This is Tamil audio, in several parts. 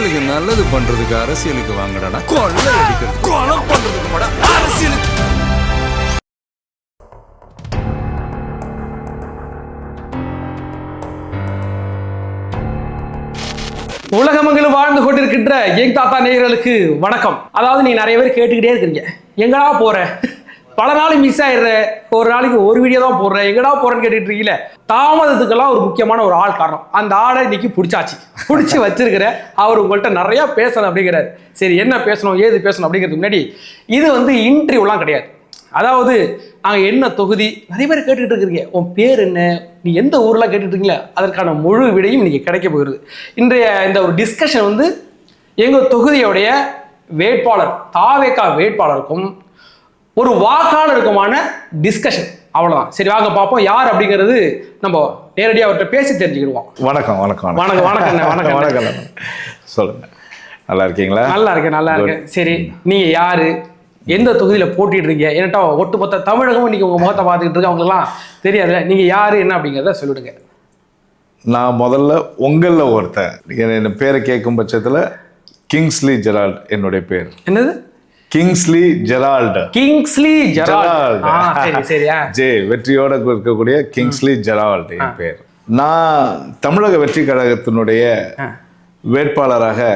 மக்களுக்கு நல்லது பண்றதுக்கு அரசியலுக்கு வாங்கடா, கொள்ளை அடிக்கிறது கொலை பண்றதுக்கு அரசியலுக்கு. உலகமெங்கிலும் வாழ்ந்து கொண்டிருக்கின்ற எங் தாத்தா நேயர்களுக்கு வணக்கம். அதாவது நீங்க நிறைய பேர் கேட்டுக்கிட்டே இருக்கீங்க, எங்கடா போற, பல நாள் மிஸ் ஆயிடுற, ஒரு நாளைக்கு ஒரு வீடியோ தான் போடுறேன், எங்கடா போறேன்னு கேட்டுட்டு இருக்கீங்களே. தாமதத்துக்கெல்லாம் ஒரு முக்கியமான ஒரு ஆள் காரணம். அந்த ஆளை இன்னைக்கு பிடிச்சி வச்சிருக்கிற அவர் உங்கள்கிட்ட நிறைய பேசணும் அப்படிங்கிறாரு. சரி, என்ன பேசணும் ஏது பேசணும் அப்படிங்கிறதுக்கு முன்னாடி இது இன்டர்வியூலாம் கிடையாது. அதாவது நாங்கள் என்ன தொகுதி, நிறைய பேர் கேட்டுக்கிட்டு இருக்கிறீங்க, உன் பேர் என்ன, நீ எந்த ஊர்லாம் கேட்டுட்டு இருக்கீங்களா, அதற்கான முழு விடையும் இன்னைக்கு கிடைக்க போகிறது. இன்றைய இந்த ஒரு டிஸ்கஷன் எங்கள் தொகுதியோடைய வேட்பாளர் தாவேகா வேட்பாளருக்கும் ஒரு வாக்காளருக்குமான டிஸ்கஷன். அவ்வளோதான். சரி, வாங்க பார்ப்போம் யார் அப்படிங்கிறது நம்ம நேரடியாக அவர்கிட்ட பேசி தெரிஞ்சுக்கிடுவோம். வணக்கம் வணக்கம் வணக்கம் வணக்கம் வணக்கம் வணக்கம். சொல்லுங்க, நல்லா இருக்கீங்களா? நல்லா இருக்கேன். சரி, நீங்க யாரு, எந்த தொகுதியில போட்டிடுறீங்க? ஏன்னாட்டா ஒட்டுமொத்த தமிழகமும் இன்னைக்கு உங்க முகத்தை பார்த்துக்கிட்டு இருக்கு, அவங்களுக்குலாம் தெரியாதுல்ல, நீங்க யாரு என்ன அப்படிங்கிறத சொல்லிடுங்க. நான் முதல்ல உங்களில் ஒருத்தன். என் பேரை கேட்கும் பட்சத்தில் கிங்ஸ்லி ஜெரால்ட் என்னுடைய பேர். என்னது? Kingsley Gerald. Kingsley Gerald. சரி, ஜே வெற்றியோட இருக்கக்கூடிய கிங்ஸ்லி ஜெரால்டு என் பேர். நான் தமிழக வெற்றி கழகத்தினுடைய வேட்பாளராக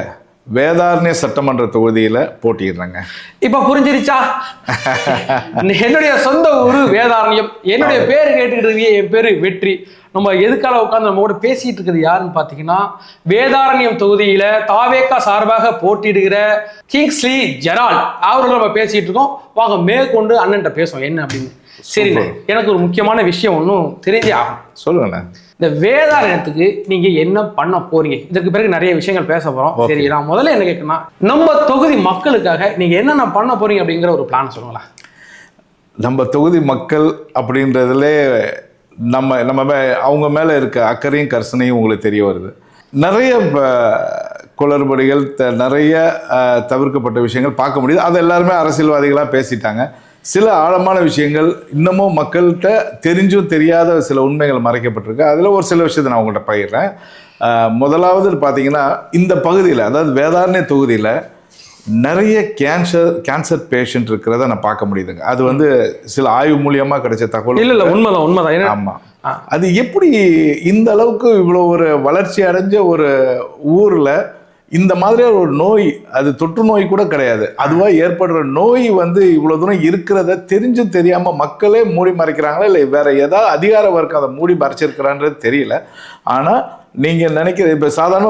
வேதாரண்ய சட்டமன்ற தொகுதியில் போட்டிடுறேங்க. இப்ப புரிஞ்சிருச்சா? என்னுடைய சொந்த ஊரு வேதாரண்யம், என்னுடைய பேர் கேட்டுக்கிட்டு இருக்கீங்க, என் பேரு வெற்றி. நம்ம எதுக்காக உட்காந்து நம்ம கூட பேசிட்டு இருக்கிறது யாருன்னு பாத்தீங்கன்னா, வேதாரண்யம் தொகுதியில தாவேகா சார்பாக போட்டியிடுகிற கிங்ஸ்லி ஜெரால்ட் அவர்கள் நம்ம பேசிட்டு இருக்கோம். வாங்க மேற்கொண்டு அண்ணன்ட்ட பேசுவோம் என்ன அப்படின்னு. சரிண்ணே, எனக்கு ஒரு முக்கியமான விஷயம் ஒன்றும் தெரிஞ்சே ஆகும். சொல்லுங்கண்ணா. இந்த வேதாரண்யத்துக்கு நீங்க என்ன பண்ண போறீங்க? இதற்கு பிறகு நிறைய விஷயங்கள் பேச போறோம். சரி, நான் முதல்ல என்ன கேட்கணும்னா, நம்ம தொகுதி மக்களுக்காக நீங்க என்னென்ன பண்ண போறீங்க அப்படிங்கிற ஒரு பிளான் சொல்லுங்களா. நம்ம தொகுதி மக்கள் அப்படின்றதுல நம்ம அவங்க மேலே இருக்க அக்கறையும் கர்சனையும் உங்களுக்கு தெரிய வருது. நிறைய குளறுபடிகள், நிறைய தவிர்க்கப்பட்ட விஷயங்கள் பார்க்க முடியுது. அது எல்லாருமே அரசியல்வாதிகளாக பேசிட்டாங்க. சில ஆழமான விஷயங்கள் இன்னமும் மக்கள்கிட்ட தெரிஞ்சும் தெரியாத சில உண்மைகள் மறைக்கப்பட்டிருக்கு. அதில் ஒரு சில விஷயத்தை நான் உங்கள்கிட்ட பகிர்றேன். முதலாவது பார்த்தீங்கன்னா, இந்த பகுதியில், அதாவது வேதாரண்ய தொகுதியில் நிறைய கேன்சர் பேஷண்ட் இருக்கிறத நான் பார்க்க முடியுதுங்க. அது சில ஆய்வு மூலியமாக கிடைச்ச தகவல். இல்லை, உண்மைதான். ஆமாம். அது எப்படி இந்த அளவுக்கு இவ்வளோ ஒரு வளர்ச்சி அடைஞ்ச ஒரு ஊரில் இந்த மாதிரியான ஒரு நோய், அது தொற்று நோய் கூட கிடையாது, அதுவாக ஏற்படுற நோய் இவ்வளோ தூரம் இருக்கிறத தெரிஞ்சும் தெரியாமல் மக்களே மூடி மறைக்கிறாங்களா, இல்லை வேற ஏதாவது அதிகார வர்க்கம் அதை மூடி மறைச்சிருக்கிறான்றது தெரியல. ஆனால் நீங்கள் நினைக்கிற இப்போ சாதாரண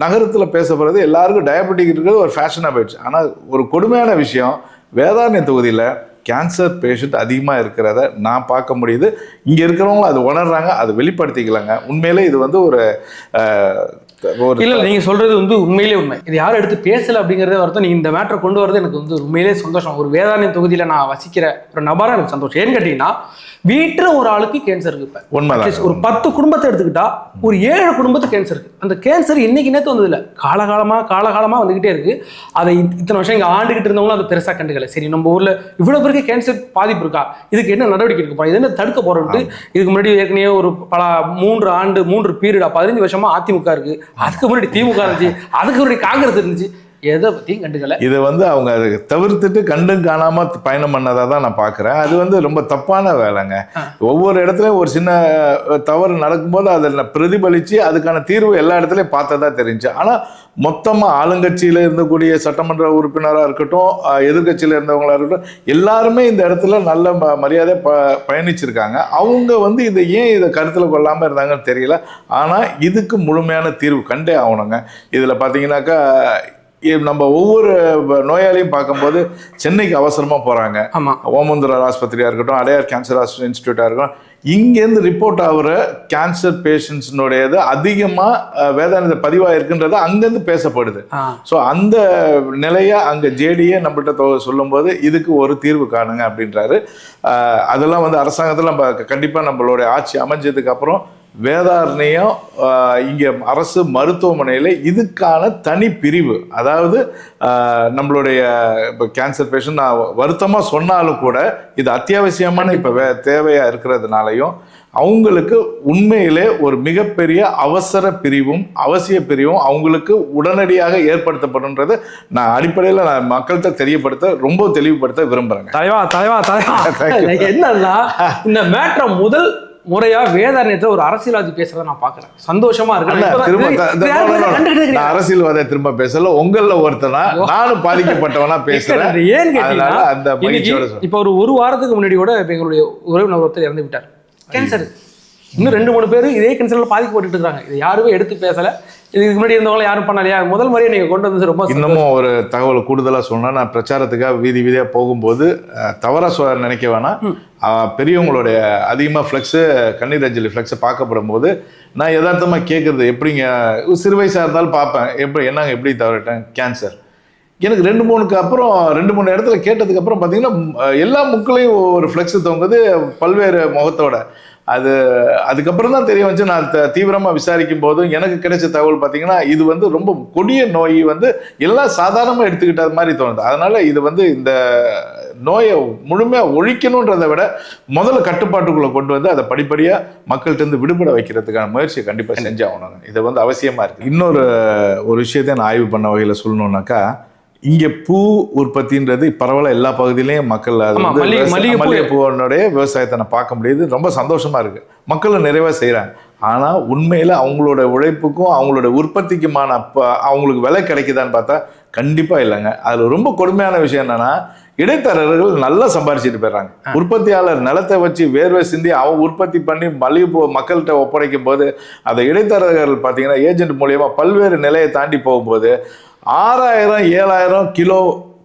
நகரத்தில் பேசப்படுறது எல்லாருக்கும் டயபெட்டிக் இருக்கிறது ஒரு ஃபேஷனாக போயிடுச்சு. ஆனால் ஒரு கொடுமையான விஷயம், வேதாரண்ய தொகுதியில் கேன்சர் பேஷண்ட் அதிகமாக இருக்கிறத நான் பார்க்க முடியுது. இங்கே இருக்கிறவங்களும் அது உணர்றாங்க, அது வெளிப்படுத்திக்கலாங்க. உண்மையிலே இது ஒரு இல்ல, நீங்க சொல்றது உண்மையிலே உண்மை. இது யாரும் எடுத்து பேசல அப்படிங்கறத வருத்தம். நீங்க இந்த மேட்டரை கொண்டு வரது எனக்கு உண்மையிலே சந்தோஷம். ஒரு வேதாரண்யம் தொகுதியில நான் வசிக்கிற ஒரு நபரா எனக்கு சந்தோஷம். ஏன்னு கேட்டீங்கன்னா, வீட்டுல ஒரு ஆளுக்கு கேன்சர் இருக்கு. இப்ப உண்மைதான். ஒரு 10 குடும்பத்தை எடுத்துக்கிட்டா ஒரு 7 குடும்பத்துக்கு கேன்சர் இருக்கு. அந்த கேன்சர் இன்னைக்கு நேற்று வந்தது இல்லை, காலகாலமா வந்துகிட்டே இருக்கு. அதை இத்தனை வருஷம் இங்க ஆண்டுகிட்டு இருந்தவங்களும் அதை பெருசா கண்டுக்கல. சரி, நம்ம ஊர்ல இவ்வளவு பேருக்கு கேன்சர் பாதிப்பு இருக்கா, இதுக்கு என்ன நடவடிக்கை எடுக்க போறோம், இது என்ன தடுக்க போறோம்ட்டு இதுக்கு முன்னாடி ஏற்கனவே ஒரு 3 பீரியடா 15 வருஷமா அதிமுக இருக்கு, அதுக்கு முன்னாடி திமுக இருந்துச்சு, அதுக்கு முன்னாடி காங்கிரஸ் இருந்துச்சு, எதை பத்தியும் கண்டுக்கல. இது அவங்க அதை தவிர்த்துட்டு கண்டும் காணாம பயணம் பண்ணதா தான் நான் பாக்குறேன். அது ரொம்ப தப்பான வேலைங்க. ஒவ்வொரு இடத்துலயும் ஒரு சின்ன தவறு நடக்கும்போது அதை பிரதிபலிச்சு அதுக்கான தீர்வு எல்லா இடத்துலயும் பார்த்ததா தெரிஞ்சு. ஆனா மொத்தமா ஆளுங்கட்சியில இருந்தக்கூடிய சட்டமன்ற உறுப்பினராக இருக்கட்டும், எதிர்கட்சியில இருந்தவங்களா இருக்கட்டும், எல்லாருமே இந்த இடத்துல நல்ல மரியாதை பயணிச்சிருக்காங்க. அவங்க இதை கருத்துல கொள்ளாம இருந்தாங்கன்னு தெரியல. ஆனா இதுக்கு முழுமையான தீர்வு கண்டே ஆகணுங்க. இதுல பாத்தீங்கன்னாக்கா, நம்ம ஒவ்வொரு நோயாளியும் பார்க்கும்போது சென்னைக்கு அவசரமா போறாங்க. ஓமந்தூரார் ஆஸ்பத்திரியா இருக்கட்டும், அடையார் கேன்சர் இன்ஸ்டிடியூட்டா இருக்கட்டும், இங்கேருந்து ரிப்போர்ட் ஆகுற கேன்சர் பேஷண்ட்ஸ்னுடையது அதிகமாக வேதாரண்யத்தில் பதிவாயிருக்குன்றது அங்கேருந்து பேசப்படுது. ஸோ அந்த நிலையை அங்கே ஜேடியே நம்மள்கிட்ட சொல்லும்போது இதுக்கு ஒரு தீர்வு காணுங்க அப்படின்றாரு. அதெல்லாம் அரசாங்கத்தில் நம்ம கண்டிப்பாக நம்மளுடைய ஆட்சி அமைஞ்சதுக்கு அப்புறம் வேதாரண்யம் இங்கே அரசு மருத்துவமனையில் இதுக்கான தனி பிரிவு, அதாவது நம்மளுடைய இப்போ கேன்சர் பேஷண்ட் நான் வருத்தமாக சொன்னாலும் கூட இது அத்தியாவசியமான இப்போ தேவையாக இருக்கிறதுனாலையும் அவங்களுக்கு உண்மையிலே ஒரு மிகப்பெரிய அவசர பிரிவும் அவசிய பிரிவும் அவங்களுக்கு உடனடியாக ஏற்படுத்தப்படும்ன்றது நான் அடிப்படையில் நான் மக்கள்கிட்ட தெரியப்படுத்த ரொம்ப தெளிவுபடுத்த விரும்புறேங்க. என்னன்னா இந்த மேட்ரை முதல் முறையா வேதாரண்யத்துல ஒரு அரசியல்வாதி பேசுறத நான் பாக்குறேன். சந்தோஷமா இருக்கு. அரசியல்வாத திரும்ப பேசல, உங்கள ஒருத்தனா நானும் பாதிக்கப்பட்டவனா பேசுறேன். ஏன்னு கேட்டீங்கன்னா இப்ப ஒரு வாரத்துக்கு முன்னாடி கூட எங்களுடைய உறவினர் ஒருத்தர் இறந்து விட்டார், கேன்சர். இன்னும் 2-3 பேர் இதே கேன்சர்ல பாதிக்கப்பட்டு இருக்காங்க. இது யாருமே எடுத்து பேசல. இதுக்கு முன்னாடி இருந்தவங்க யாரும் பண்ணலையா? முதல் முறையை நீங்க கொண்டு வந்து ரொம்ப இன்னமும் ஒரு தகவல் கூடுதலா சொன்னா, நான் பிரச்சாரத்துக்காக வீதியா போகும்போது தவறா நினைக்க வேணாம், பெரியவங்களுடைய அதிகமா ஃப்ளெக்ஸு கண்ணீர் அஞ்சலி ஃப்ளெக்ஸை பார்க்கப்படும் போது நான் யதார்த்தமா கேட்கறது, எப்படிங்க சிறு வயசா இருந்தாலும் பார்ப்பேன், என்னங்க எப்படி தவறிட்டேன், கேன்சர். எனக்கு 2-3 அப்புறம் 2-3 இடத்துல கேட்டதுக்கு அப்புறம் பார்த்தீங்கன்னா எல்லா முக்களையும் ஒரு ஃப்ளெக்ஸ் தொங்குது பல்வேறு முகத்தோட. அதுக்கப்புறம் தான் தெரிய வந்துச்சு. நான் தீவிரமாக விசாரிக்கும் போதும் எனக்கு கிடைச்ச தகவல் பார்த்தீங்கன்னா இது வந்து ரொம்ப கொடிய நோய், வந்து எல்லாம் சாதாரணமாக எடுத்துக்கிட்ட மாதிரி தோணுது. அதனால இது வந்து இந்த நோயை முழுமையாக ஒழிக்கணுன்றதை விட முதல்ல கட்டுப்பாட்டுக்குள்ளே கொண்டு வந்து அதை படிப்படியாக மக்கள்கிட்ட இருந்து விடுபட வைக்கிறதுக்கான முயற்சியை கண்டிப்பாக செஞ்சாகணும். இது வந்து அவசியமாக இருக்குது. இன்னொரு விஷயத்தை நான் ஆய்வு பண்ண வகையில் சொல்லணுன்னாக்கா, இங்கே பூ உற்பத்தின்றது பரவாயில்ல எல்லா பகுதியிலையும் மக்கள் மல்லிகைப்பூனுடைய விவசாயத்தை நான் பார்க்க முடியுது. ரொம்ப சந்தோஷமா இருக்கு, மக்களும் நிறைவா செய்யறாங்க. ஆனா உண்மையில அவங்களோட உழைப்புக்கும் அவங்களோட உற்பத்திக்குமான அவங்களுக்கு விலை கிடைக்குதான்னு பார்த்தா கண்டிப்பா இல்லைங்க. அதுல ரொம்ப கொடுமையான விஷயம் என்னன்னா, இடைத்தரகர்கள் நல்லா சம்பாரிச்சிட்டு போயிடுறாங்க. உற்பத்தியாளர் நிலத்தை வச்சு வேர்வை சிந்தி அவங்க உற்பத்தி பண்ணி மல்லிகைப்பூ மக்கள்கிட்ட ஒப்படைக்கும் போது அதை இடைத்தரகர்கள் பார்த்தீங்கன்னா ஏஜென்ட் மூலியமா பல்வேறு நிலையை தாண்டி போகும்போது 6000-7000 கிலோ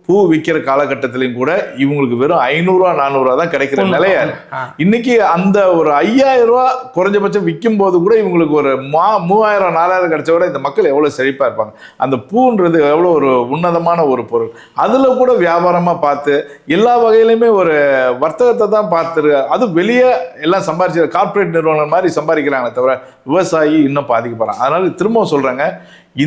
பூ விற்கிற காலகட்டத்திலையும் கூட இவங்களுக்கு வெறும் 500-400 தான் கிடைக்கிற நிலையா இருக்கு. இன்னைக்கு அந்த ஒரு 5000 ரூபாய் குறைஞ்சபட்சம் விற்கும் போது கூட இவங்களுக்கு ஒரு 3000-4000 கிடைச்ச விட இந்த மக்கள் எவ்வளவு செழிப்பா இருப்பாங்க. அந்த பூன்றது எவ்வளவு ஒரு உன்னதமான ஒரு பொருள். அதுல கூட வியாபாரமா பார்த்து எல்லா வகையிலுமே ஒரு வர்த்தகத்தை தான் பார்த்துரு. அது வெளியே எல்லாம் சம்பாதிச்சு கார்பரேட் நிறுவனம் மாதிரி சம்பாதிக்கிறாங்களே தவிர விவசாயி இன்னும் பாதிக்கப்படுறாங்க. அதனால திரும்பவும் சொல்றாங்க,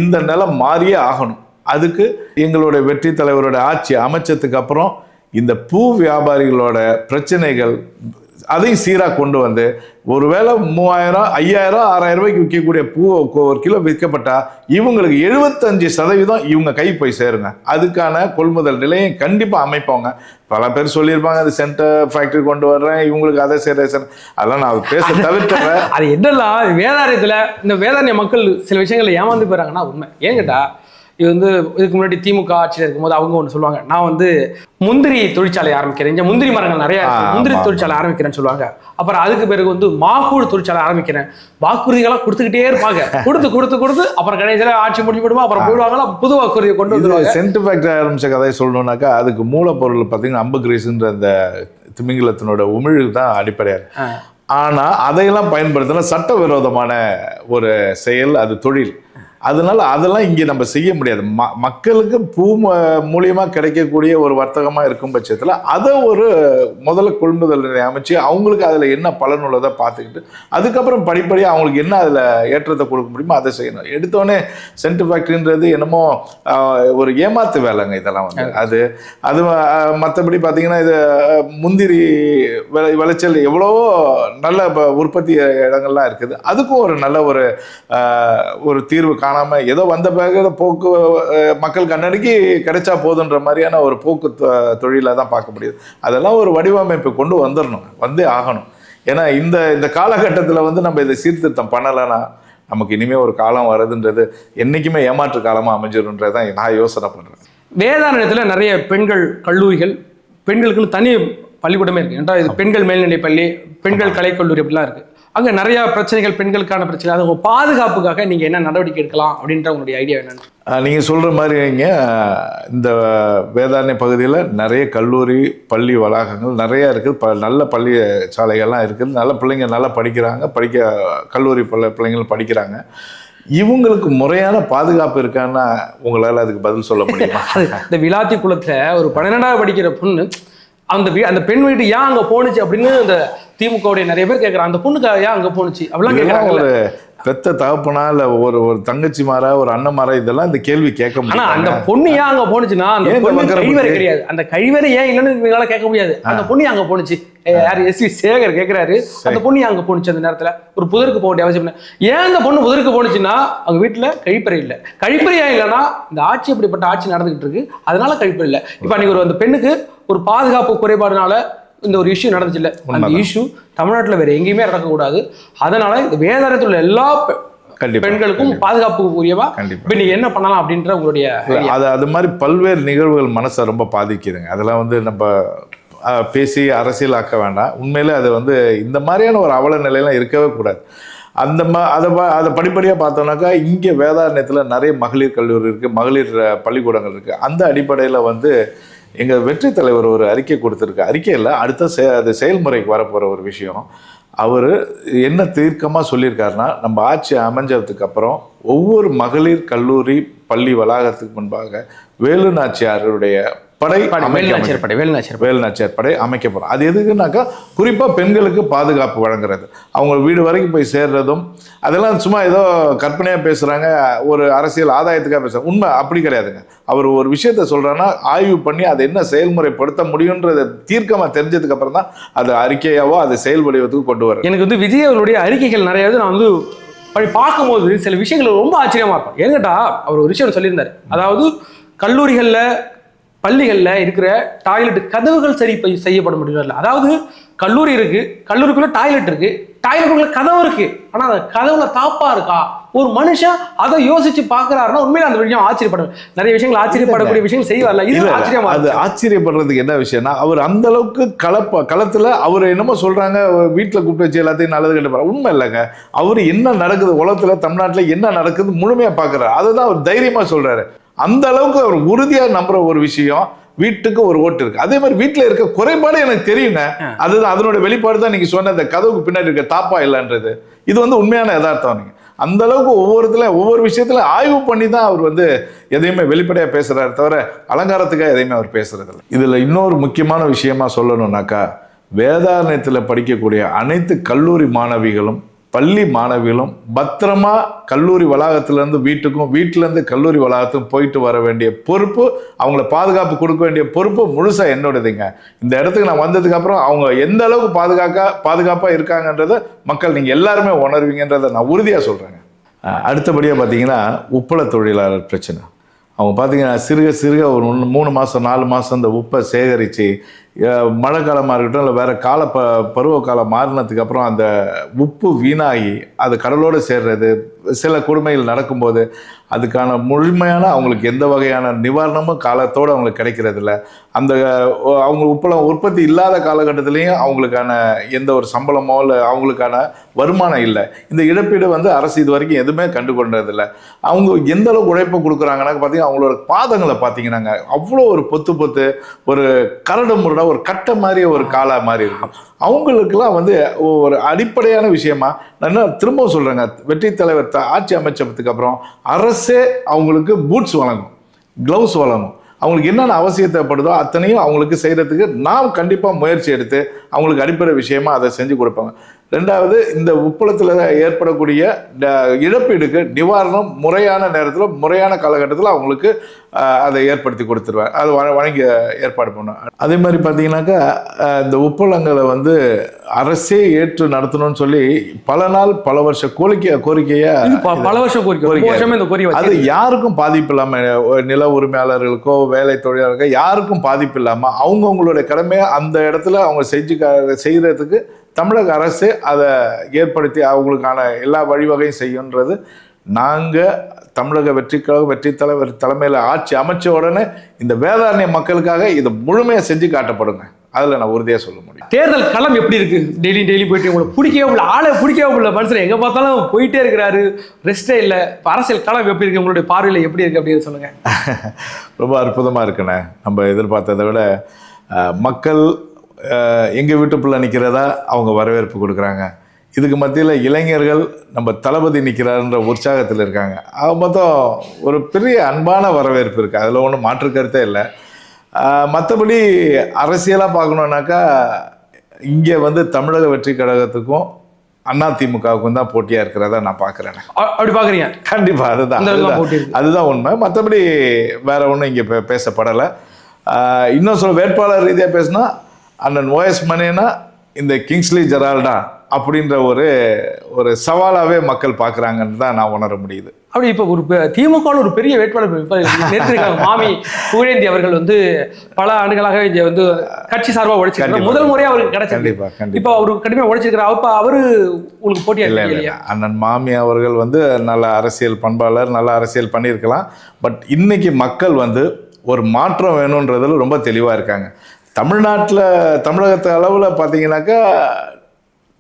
இந்த நிலம் மாறியே ஆகணும். அதுக்கு எங்களுடைய வெற்றி தலைவரோட ஆட்சி அமைச்சதுக்கு அப்புறம் இந்த பூ வியாபாரிகளோட பிரச்சனைகள் அதையும் சீராக கொண்டு வந்து ஒருவேளை 3000, 5000, 6000 ரூபாய்க்கு விற்கக்கூடிய பூ ஒரு கிலோ விற்கப்பட்டா இவங்களுக்கு 75% இவங்க கை போய் சேருங்க. அதுக்கான கொள்முதல் நிலையம் கண்டிப்பாக அமைப்பாங்க. பல பேர் சொல்லியிருப்பாங்க, அது சென்டர் ஃபேக்டரி கொண்டு வர்றேன், இவங்களுக்கு அதை செய்யறேன், அதெல்லாம் நான் பேச தவிர்த்துறேன். அது என்னெல்லாம் வேதாரண்யத்தில் இந்த வேதாரண்ய மக்கள் சில விஷயங்கள்ல ஏமாந்து போயிறாங்கன்னா உண்மை. ஏன் கேட்டா, இது வந்து இதுக்கு முன்னாடி திமுக ஆட்சியில் இருக்கும்போது அவங்க ஒன்று சொல்லுவாங்க, நான் வந்து முந்திரி தொழிற்சாலை ஆரம்பிக்கிறேன், இங்கே முந்திரி மரங்கள் நிறைய முந்திரி தொழிற்சாலை ஆரம்பிக்கிறேன்னு சொல்லுவாங்க. அப்புறம் அதுக்கு பிறகு வந்து மாக்கூழ் தொழிற்சாலை ஆரம்பிக்கிறேன், வாக்குறுதிகளாக கொடுத்துக்கிட்டே இருப்பாங்க. கொடுத்து அப்புறம் கடைசியில் ஆட்சி முடிஞ்சு விடுமா, அப்புறம் போயிடுவாங்களா, புது வாக்குறுதியை கொண்டு வந்து சென்ட் ஃபேக்டரி ஆரம்பிச்ச கதையை சொல்லணும்னாக்கா அதுக்கு மூலப்பொருள் பார்த்தீங்கன்னா அம்புகிரீஸ்ன்ற அந்த திமிங்கலத்தினோட உமிழ் தான் அடிப்படையாக. ஆனா அதையெல்லாம் பயன்படுத்தினா சட்டவிரோதமான ஒரு செயல், அது தொழில். அதனால அதெல்லாம் இங்கே நம்ம செய்ய முடியாது. மக்களுக்கு பூ மூலியமா கிடைக்கக்கூடிய ஒரு வர்த்தகமா இருக்கும் பட்சத்தில் அதை ஒரு முதல்ல கொள்முதல் அமைச்சு அவங்களுக்கு அதில் என்ன பலன் உள்ளதை பார்த்துக்கிட்டு அதுக்கப்புறம் படிப்படியாக அவங்களுக்கு என்ன அதில் ஏற்றத்தை கொடுக்க முடியுமோ அதை செய்யணும். எடுத்தோடனே சென்ட் ஃபேக்ட்ரின்றது என்னமோ ஒரு ஏமாத்து வேலைங்க. இதெல்லாம் வந்து அது மற்றபடி பார்த்தீங்கன்னா இது முந்திரி விளைச்சல் எவ்வளவோ நல்ல உற்பத்தி இடங்கள்லாம் இருக்குது. அதுக்கும் ஒரு நல்ல ஒரு தீர்வு காணாம ஏதோ வந்த பிறகு போக்கு மக்கள் கண்ணடிக்கு கிடைச்சா போதுன்ற மாதிரியான ஒரு போக்கு தொழிலை தான் பார்க்க முடியுது. அதெல்லாம் ஒரு வடிவமைப்பு கொண்டு வந்துடணும், வந்தே ஆகணும். ஏன்னா இந்த காலகட்டத்தில் வந்து நம்ம இதை சீர்திருத்தம் பண்ணலைன்னா நமக்கு இனிமே ஒரு காலம் வருதுன்றது என்னைக்குமே ஏமாற்று காலமாக அமைஞ்சிருன்றதான் நான் யோசனை பண்ணுறேன். வேதாரண்யத்தில் நிறைய பெண்கள் கல்லூரிகள், பெண்களுக்குன்னு தனி பள்ளிக்கூடமே இருக்குது. ஏன்டா இது பெண்கள் மேல்நிலை பள்ளி, பெண்கள் கலைக்கல்லூரி அப்படிலாம் இருக்குது. அங்கே நிறையா பிரச்சனைகள், பெண்களுக்கான பிரச்சனை, அது உங்கள் பாதுகாப்புக்காக நீங்கள் என்ன நடவடிக்கை எடுக்கலாம் அப்படின்ற உங்களுடைய ஐடியா என்னன்னு? நீங்கள் சொல்கிற மாதிரி இந்த வேதாரண்ய பகுதியில் நிறைய கல்லூரி பள்ளி வளாகங்கள் நிறையா இருக்குது. நல்ல பள்ளி சாலைகள்லாம் இருக்குது. நல்ல பிள்ளைங்க நல்லா படிக்கிறாங்க, கல்லூரி பிள்ளைங்களும் படிக்கிறாங்க. இவங்களுக்கு முறையான பாதுகாப்பு இருக்கான்னா உங்களால் அதுக்கு பதில் சொல்ல முடியுமா? இந்த விளாத்தி குளத்தில் ஒரு 12ஆவது படிக்கிற பொண்ணு அந்த பெண் வீட்டு ஏன் அங்கே போணுச்சு அப்படின்னு இந்த திமுகவுடைய நிறைய பேர் கேட்குறாங்க. அந்த பொண்ணுக்கு ஏன் அங்கே போணுச்சு அப்படிலாம் கேட்குறாங்க. ஒரு பெத்த தகப்பனா இல்லை ஒரு தங்கச்சி மாறா ஒரு அண்ணன் மாறா இதெல்லாம் இந்த கேள்வி கேட்க முடியும். ஆனால் அந்த பொண்ணு ஏன் அங்கே போணுச்சுன்னா அந்த பொண்ணு கழிவறை கிடையாது. அந்த கழிவறை ஏன் இல்லைன்னு இவங்களால கேட்க முடியாது. அந்த பொண்ணு அங்கே போணுச்சு யார் எஸ்வி சேகர் கேட்கிறாரு, அந்த பொண்ணு அங்க போனுச்சு அந்த நேரத்துல ஒரு புதருக்கு போக வேண்டிய அவசியம் இல்லை. ஏன் அந்த பொண்ணு புதருக்கு போனுச்சுன்னா அவங்க வீட்டுல கழிப்பறை இல்லை. கழிப்பறையா இல்லைன்னா இந்த ஆட்சி அப்படிப்பட்ட ஆட்சி நடந்துகிட்டு இருக்கு, அதனால கழிப்பறை இல்லை. இப்ப அன்னைக்கு அந்த பெண்ணுக்கு ஒரு பாதுகாப்பு குறைபாடுனால இந்த ஒரு இஷ்யூ நடந்துச்சு இல்ல, அந்த இஷ்யூ தமிழ்நாட்டுல வேற எங்கேயுமே நடக்கக்கூடாது. அதனால இந்த வேதாரத்தில் உள்ள எல்லா பெண்களுக்கும் பாதுகாப்பு உரியவா இப்ப நீங்க என்ன பண்ணலாம் அப்படின்ற உங்களுடைய அது மாதிரி பல்வேறு நிகழ்வுகள் மனசை ரொம்ப பாதிக்குதுங்க. அதெல்லாம் நம்ம பேசி அரசியல் ஆக்க வேண்டாம். உண்மையிலே அது இந்த மாதிரியான ஒரு அவல நிலையெல்லாம் இருக்கவே கூடாது. அதை படிப்படியாக பார்த்தோம்னாக்கா இங்கே வேதாரண்யத்தில் நிறைய மகளிர் கல்லூரி இருக்குது, மகளிர் பள்ளிக்கூடங்கள் இருக்குது. அந்த அடிப்படையில் எங்கள் வெற்றி தலைவர் ஒரு அறிக்கை கொடுத்துருக்கு. அறிக்கையில் அடுத்த அது செயல்முறைக்கு வரப்போகிற ஒரு விஷயம். அவர் என்ன தீர்க்கமாக சொல்லியிருக்காருன்னா, நம்ம ஆட்சி அமைஞ்சதுக்கு அப்புறம் ஒவ்வொரு மகளிர் கல்லூரி பள்ளி வளாகத்துக்கு முன்பாக வேலு நாச்சியாருடைய வேலுநாச்சியார் படை அமைக்கப்படும். அது எதுக்குனாக்கா குறிப்பாக பெண்களுக்கு பாதுகாப்பு வழங்குறது, அவங்க வீடு வரைக்கும் போய் சேர்றதும் அதெல்லாம் சும்மா ஏதோ கற்பனையாக பேசுகிறாங்க, ஒரு அரசியல் ஆதாயத்துக்காக பேசுகிறாங்க. உண்மை அப்படி கிடையாதுங்க. அவர் ஒரு விஷயத்த சொல்கிறாங்கன்னா ஆய்வு பண்ணி அதை என்ன செயல்முறைப்படுத்த முடியுன்றதை தீர்க்கமாக தெரிஞ்சதுக்கு அப்புறம் தான் அது அறிக்கையாவோ அதை செயல் வடிவத்துக்கு கொண்டு வரும். எனக்கு விஜய் அவருடைய அறிக்கைகள் நிறையாவது நான் பார்க்கும்போது சில விஷயங்கள் ரொம்ப ஆச்சரியமா இருக்கும். ஏன்கட்டா அவர் ஒரு விஷயம் சொல்லியிருந்தார், அதாவது கல்லூரிகளில் பள்ளிகளில் இருக்கிற டாய்லெட் கதவுகள் சரி செய்யப்பட முடியல. அதாவது கல்லூரி இருக்கு, கல்லூரிக்குள்ள டாய்லெட் இருக்கு, டாய்லெட்டுக்குள்ள கதவு இருக்கு, ஆனா அந்த கதவுல தாப்பா இருக்கா? ஒரு மனுஷன் அதை யோசிச்சு பாக்குறாருன்னா உண்மையில அந்த விஷயம் ஆச்சரியப்படும். நிறைய விஷயங்கள் ஆச்சரியப்படக்கூடிய விஷயங்கள் செய்வார்ல, இது ஆச்சரியமா. அது ஆச்சரியப்படுறதுக்கு என்ன விஷயம்னா, அவர் அந்த அளவுக்கு களத்துல அவர் என்னமோ சொல்றாங்க, வீட்டுல கூப்பிட்டு வச்சு எல்லாத்தையும் நல்லது கட்டுப்பாரு. உண்மை இல்லைங்க. அவர் என்ன நடக்குது உலகத்துல, தமிழ்நாட்டுல என்ன நடக்குது முழுமையா பாக்குறாரு. அதுதான் அவர் தைரியமா சொல்றாரு. அந்த அளவுக்கு அவர் உறுதியா நம்புற ஒரு விஷயம், வீட்டுக்கு ஒரு ஓட்டு இருக்கு. அதே மாதிரி வீட்டுல இருக்க குறைபாடு எனக்கு தெரியுங்க. அதுதான் அதனோட வெளிப்பாடு தான் நீங்க சொன்ன அந்த கதவுக்கு பின்னாடி இருக்க தாப்பா இல்லைன்றது. இது உண்மையான யதார்த்தம். நீங்க அந்த அளவுக்கு ஒவ்வொரு விஷயத்துல ஆய்வு பண்ணி தான் அவர் எதையுமே வெளிப்படையா பேசுறாரு தவிர அலங்காரத்துக்காக எதையுமே அவர் பேசுறது இல்லை. இதுல இன்னொரு முக்கியமான விஷயமா சொல்லணும்னாக்கா, வேதாரண்யத்துல படிக்கக்கூடிய அனைத்து கல்லூரி மாணவிகளும் பள்ளி மாணவிகளும் பத்திரமா கல்லூரி வளாகத்திலேருந்து வீட்டுக்கும், வீட்டிலேருந்து கல்லூரி வளாகத்துக்கும் போயிட்டு வர வேண்டிய பொறுப்பு, அவங்கள பாதுகாப்பு கொடுக்க வேண்டிய பொறுப்பு முழுசா என்னோடதுங்க. இந்த இடத்துக்கு நான் வந்ததுக்கு அப்புறம் அவங்க எந்த அளவுக்கு பாதுகாப்பாக இருக்காங்கன்றத மக்கள் நீங்கள் எல்லாருமே உணர்வீங்கன்றதை நான் உறுதியாக சொல்கிறேங்க. அடுத்தபடியாக பார்த்தீங்கன்னா உப்பள தொழிலாளர் பிரச்சனை. அவங்க பார்த்தீங்கன்னா சிறுக ஒரு 3 மாதம் 4 மாதம் இந்த உப்பை சேகரித்து மழை காலமாக இருக்கட்டும் இல்லை வேறு பருவ காலம் மாறினதுக்கு அப்புறம் அந்த உப்பு வீணாகி அது கடலோடு சேர்றது, சில கொடுமைகள் நடக்கும்போது அதுக்கான முழுமையான அவங்களுக்கு எந்த வகையான நிவாரணமும் காலத்தோடு அவங்களுக்கு கிடைக்கிறது இல்லை. அந்த அவங்க உப்பளம் உற்பத்தி இல்லாத காலகட்டத்திலையும் அவங்களுக்கான எந்த ஒரு சம்பளமோ இல்லை அவங்களுக்கான வருமானம் இல்லை. இந்த இழப்பீடு அரசு இது வரைக்கும் எதுவுமே கண்டு கொண்டதில்லை. அவங்க எந்த அளவுக்கு உழைப்பை கொடுக்குறாங்கன்னா பார்த்தீங்கன்னா, அவங்களோட பாதங்களை பார்த்தீங்கன்னாங்க அவ்வளோ ஒரு பொத்து ஒரு கரடு முரடா ஒரு கட்டை மாதிரி ஒரு காலா மாதிரி இருக்கும். அவங்களுக்கெல்லாம் ஒரு அடிப்படையான விஷயமா நான் திரும்ப சொல்றேங்க, வெற்றி தலைவர் ஆட்சி அமைச்சதுக்கு அப்புறம் அரசே அவங்களுக்கு பூட்ஸ் வழங்கும், கிளவுஸ் வழங்கும். அவங்களுக்கு என்னென்ன அவசியம் தேவைப்படுதோ அத்தனையும் அவங்களுக்கு செய்யறதுக்கு நாம் கண்டிப்பாக முயற்சி எடுத்து அவங்களுக்கு அடிப்படை விஷயமா அதை செஞ்சு கொடுப்பாங்க. ரெண்டாவது, இந்த உப்பளத்தில் ஏற்படக்கூடிய இழப்பீடுக்கு நிவாரணம் முறையான நேரத்தில் முறையான காலகட்டத்தில் அவங்களுக்கு அதை ஏற்படுத்தி கொடுத்துருவேன், அது வழங்கி ஏற்பாடு பண்ணுவேன். அதே மாதிரி பார்த்தீங்கன்னாக்கா இந்த உப்பளங்களை அரசே ஏற்று நடத்தணும்னு சொல்லி பல வருஷ கோரிக்கையா அது யாருக்கும் பாதிப்பு இல்லாமல், நில உரிமையாளர்களுக்கோ வேலை தொழிலாளர்களுக்கோ யாருக்கும் பாதிப்பு இல்லாமல் அவங்கவுங்களுடைய கடமையை அந்த இடத்துல அவங்க செய்யறதுக்கு தமிழக அரசு அதை ஏற்படுத்தி அவங்களுக்கான எல்லா வழிவகையும் செய்யுன்றது. நாங்கள் தமிழக வெற்றி தலைவர் தலைமையில் ஆட்சி அமைச்ச உடனே இந்த வேதாரண்ய மக்களுக்காக இதை முழுமையாக செஞ்சு காட்டப்படுங்க. அதில் நான் உறுதியாக சொல்ல முடியும். தேர்தல் களம் எப்படி இருக்கு? டெய்லி போயிட்டு உங்களுக்கு பிடிக்கவே இல்லை, ஆளை பிடிக்கவே இல்லை, மனுஷன் எங்கே பார்த்தாலும் போயிட்டே இருக்கிறாரு, ரெஸ்டே இல்லை. இப்போ அரசியல் களம் எப்படி இருக்கு, உங்களுடைய பார்வையில் எப்படி இருக்கு அப்படின்னு சொல்லுங்க. ரொம்ப அற்புதமாக இருக்குண்ணே. நம்ம எதிர்பார்த்ததை விட மக்கள் எங்கள் வீட்டு பிள்ளை நிற்கிறதா அவங்க வரவேற்பு கொடுக்குறாங்க. இதுக்கு மத்தியில் இளைஞர்கள் நம்ம தளபதி நிற்கிறாருன்ற உற்சாகத்தில் இருக்காங்க. மொத்தம் ஒரு பெரிய அன்பான வரவேற்பு இருக்குது, அதில் ஒன்றும் மாற்று கருத்தே இல்லை. மற்றபடி அரசியலாக பார்க்கணுன்னாக்கா இங்கே தமிழக வெற்றி கழகத்துக்கும் அதிமுகவுக்கும் தான் போட்டியாக இருக்கிறதா நான் பார்க்குறேன். அப்படி பார்க்குறீங்க? கண்டிப்பாக அதுதான் உண்மை. மற்றபடி வேற ஒன்றும் இங்கே பேசப்படலை. இன்னும் வேட்பாளர் ரீதியாக பேசினா அண்ணன் OS மணியனா இந்த கிங்ஸ்லி ஜெரால்டா அப்படின்ற ஒரு சவாலாகவே மக்கள் பார்க்குறாங்கன்னு தான் நான் உணர முடியுது. அப்படி இப்போ ஒரு திமுக ஒரு பெரிய வேட்பாளர் நிறுத்திருக்காங்க. மாமி புகழேந்தி அவர்கள் வந்து பல ஆண்டுகளாக இங்க வந்து கட்சி சார்பாக உழைச்சிருக்காங்க. முதல் முறையாக அவருக்கு கிடைச்சது. இப்போ அவரு கடுமையாக உழைச்சிருக்கிறார். அப்போ அவரு உங்களுக்கு போட்டியா இல்லையா? அண்ணன் மாமி அவர்கள் வந்து நல்ல அரசியல் பண்பாளர், நல்ல அரசியல் பண்ணியிருக்கலாம். பட் இன்னைக்கு மக்கள் வந்து ஒரு மாற்றம் வேணுன்றதுல ரொம்ப தெளிவாக இருக்காங்க. தமிழகத்து அளவில் பார்த்தீங்கன்னாக்கா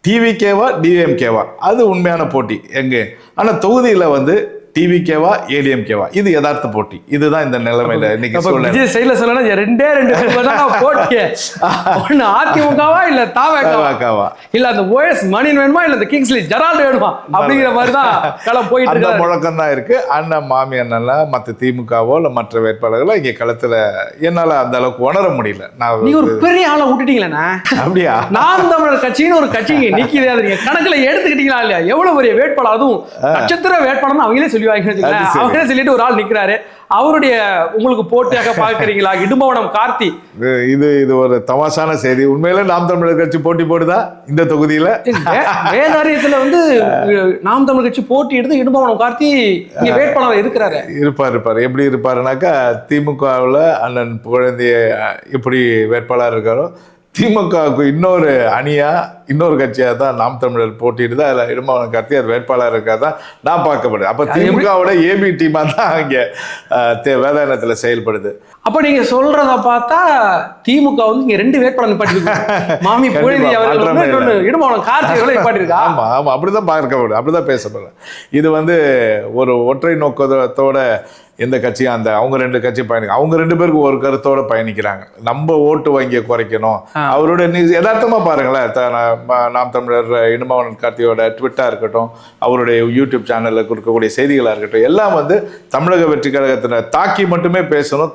டிவிகேவா டிஎம்கேவா அது உண்மையான போட்டி எங்கே. ஆனால் தொகுதியில் வந்து டிவிகேவா ஏடிஎம்கேவா இது யதார்த்த போட்டி. இதுதான் இந்த நிலைமையில இன்னைக்கு சொல்லணும். ரெண்டே போட்டி. ஒண்ணு அதிமுகவா இல்ல தாவேகாவா இல்ல அந்த ஓஎஸ் மணியன் வேணுமா இல்ல அந்த கிங்ஸ்லி ஜெரால்ட் வேணுமா அப்படிங்கிற மாதிரி தான் களம் போயிட்டு இருக்கு. முழக்கம் தான் இருக்கு. அண்ணன் மாமி அண்ணன்ல மற்ற திமுகவோ இல்ல மற்ற வேட்பாளர்களோ இங்க களத்துல என்னால அந்த அளவுக்கு உணர முடியல. நீ ஒரு பெரிய ஆளை விட்டுட்டீங்களா? அப்படியா? நாம் தமிழர் கட்சின்னு ஒரு கட்சி நிக்கிறது கணக்குல எடுத்துக்கிட்டீங்களா இல்லையா? எவ்வளவு பெரிய வேட்பாளர், அதுவும் நட்சத்திர வேட்பாளர் அவங்களே சொல்லி அவரே சொல்லிட்டு ஒரு ஆள் நிக்கிறாரு. அவருடைய உங்களுக்கு போட்டியாக பார்க்கறீங்களா இடும்பவனம் கார்த்தி? இது ஒரு தமாஷான செய்தி. உண்மையில நாம் தமிழர் கட்சி போட்டி போடுதா இந்த தொகுதியில? வேதாரியத்துல வந்து நாம் தமிழர் கட்சி போட்டி எடுத்து இடும்பவனம் கார்த்தி இங்க வேட்பாளர் இருப்பாரு. எப்படி இருப்பாருனாக்கா திமுகவுல அண்ணன் புகழேந்தி எப்படி வேட்பாளர் இருக்காரோ திமுகவுக்கு இன்னொரு அணியா இன்னொரு கட்சியா தான் நாம் தமிழர் போட்டிடுது. அதில் இடும்பவனம் கார்த்தி அது வேட்பாளர் இருக்கா தான் நான் பார்க்கப்படுது. அப்போ திமுகவோட ஏபி டீமா தான் இங்கே வேதாயனத்தில் செயல்படுது. அப்போ நீங்க சொல்றத பார்த்தா திமுக வந்து இங்க 2 வேட்பாளர் நிப்பாட்டிருக்கு. மாமி புகழேந்தி அவர்கள் இடும்பவனம் கார்த்தி அவர்களை நிப்பாட்டிருக்கா. ஆமா அப்படிதான் பார்க்கப்படுது, அப்படிதான் பேசப்படுது. இது வந்து ஒரு ஒற்றை நோக்கத்தோட எந்த கட்சியும் அவங்க 2 கட்சி பயணிக்க அவங்க 2 பேருக்கு ஒரு கருத்தோட பயணிக்கிறாங்க. நம்ம ஓட்டு வங்கியை குறைக்கணும். அவருடைய யதார்த்தமா பாருங்களேன், நாம் தமிழர் இடும்பவனம் கார்த்தியோட ட்விட்டா இருக்கட்டும், அவருடைய யூடியூப் சேனல்ல இருக்கக்கூடிய செய்திகளா இருக்கட்டும், எல்லாம் வந்து தமிழக வெற்றி கழகத்தின தாக்கி மட்டுமே பேசணும்.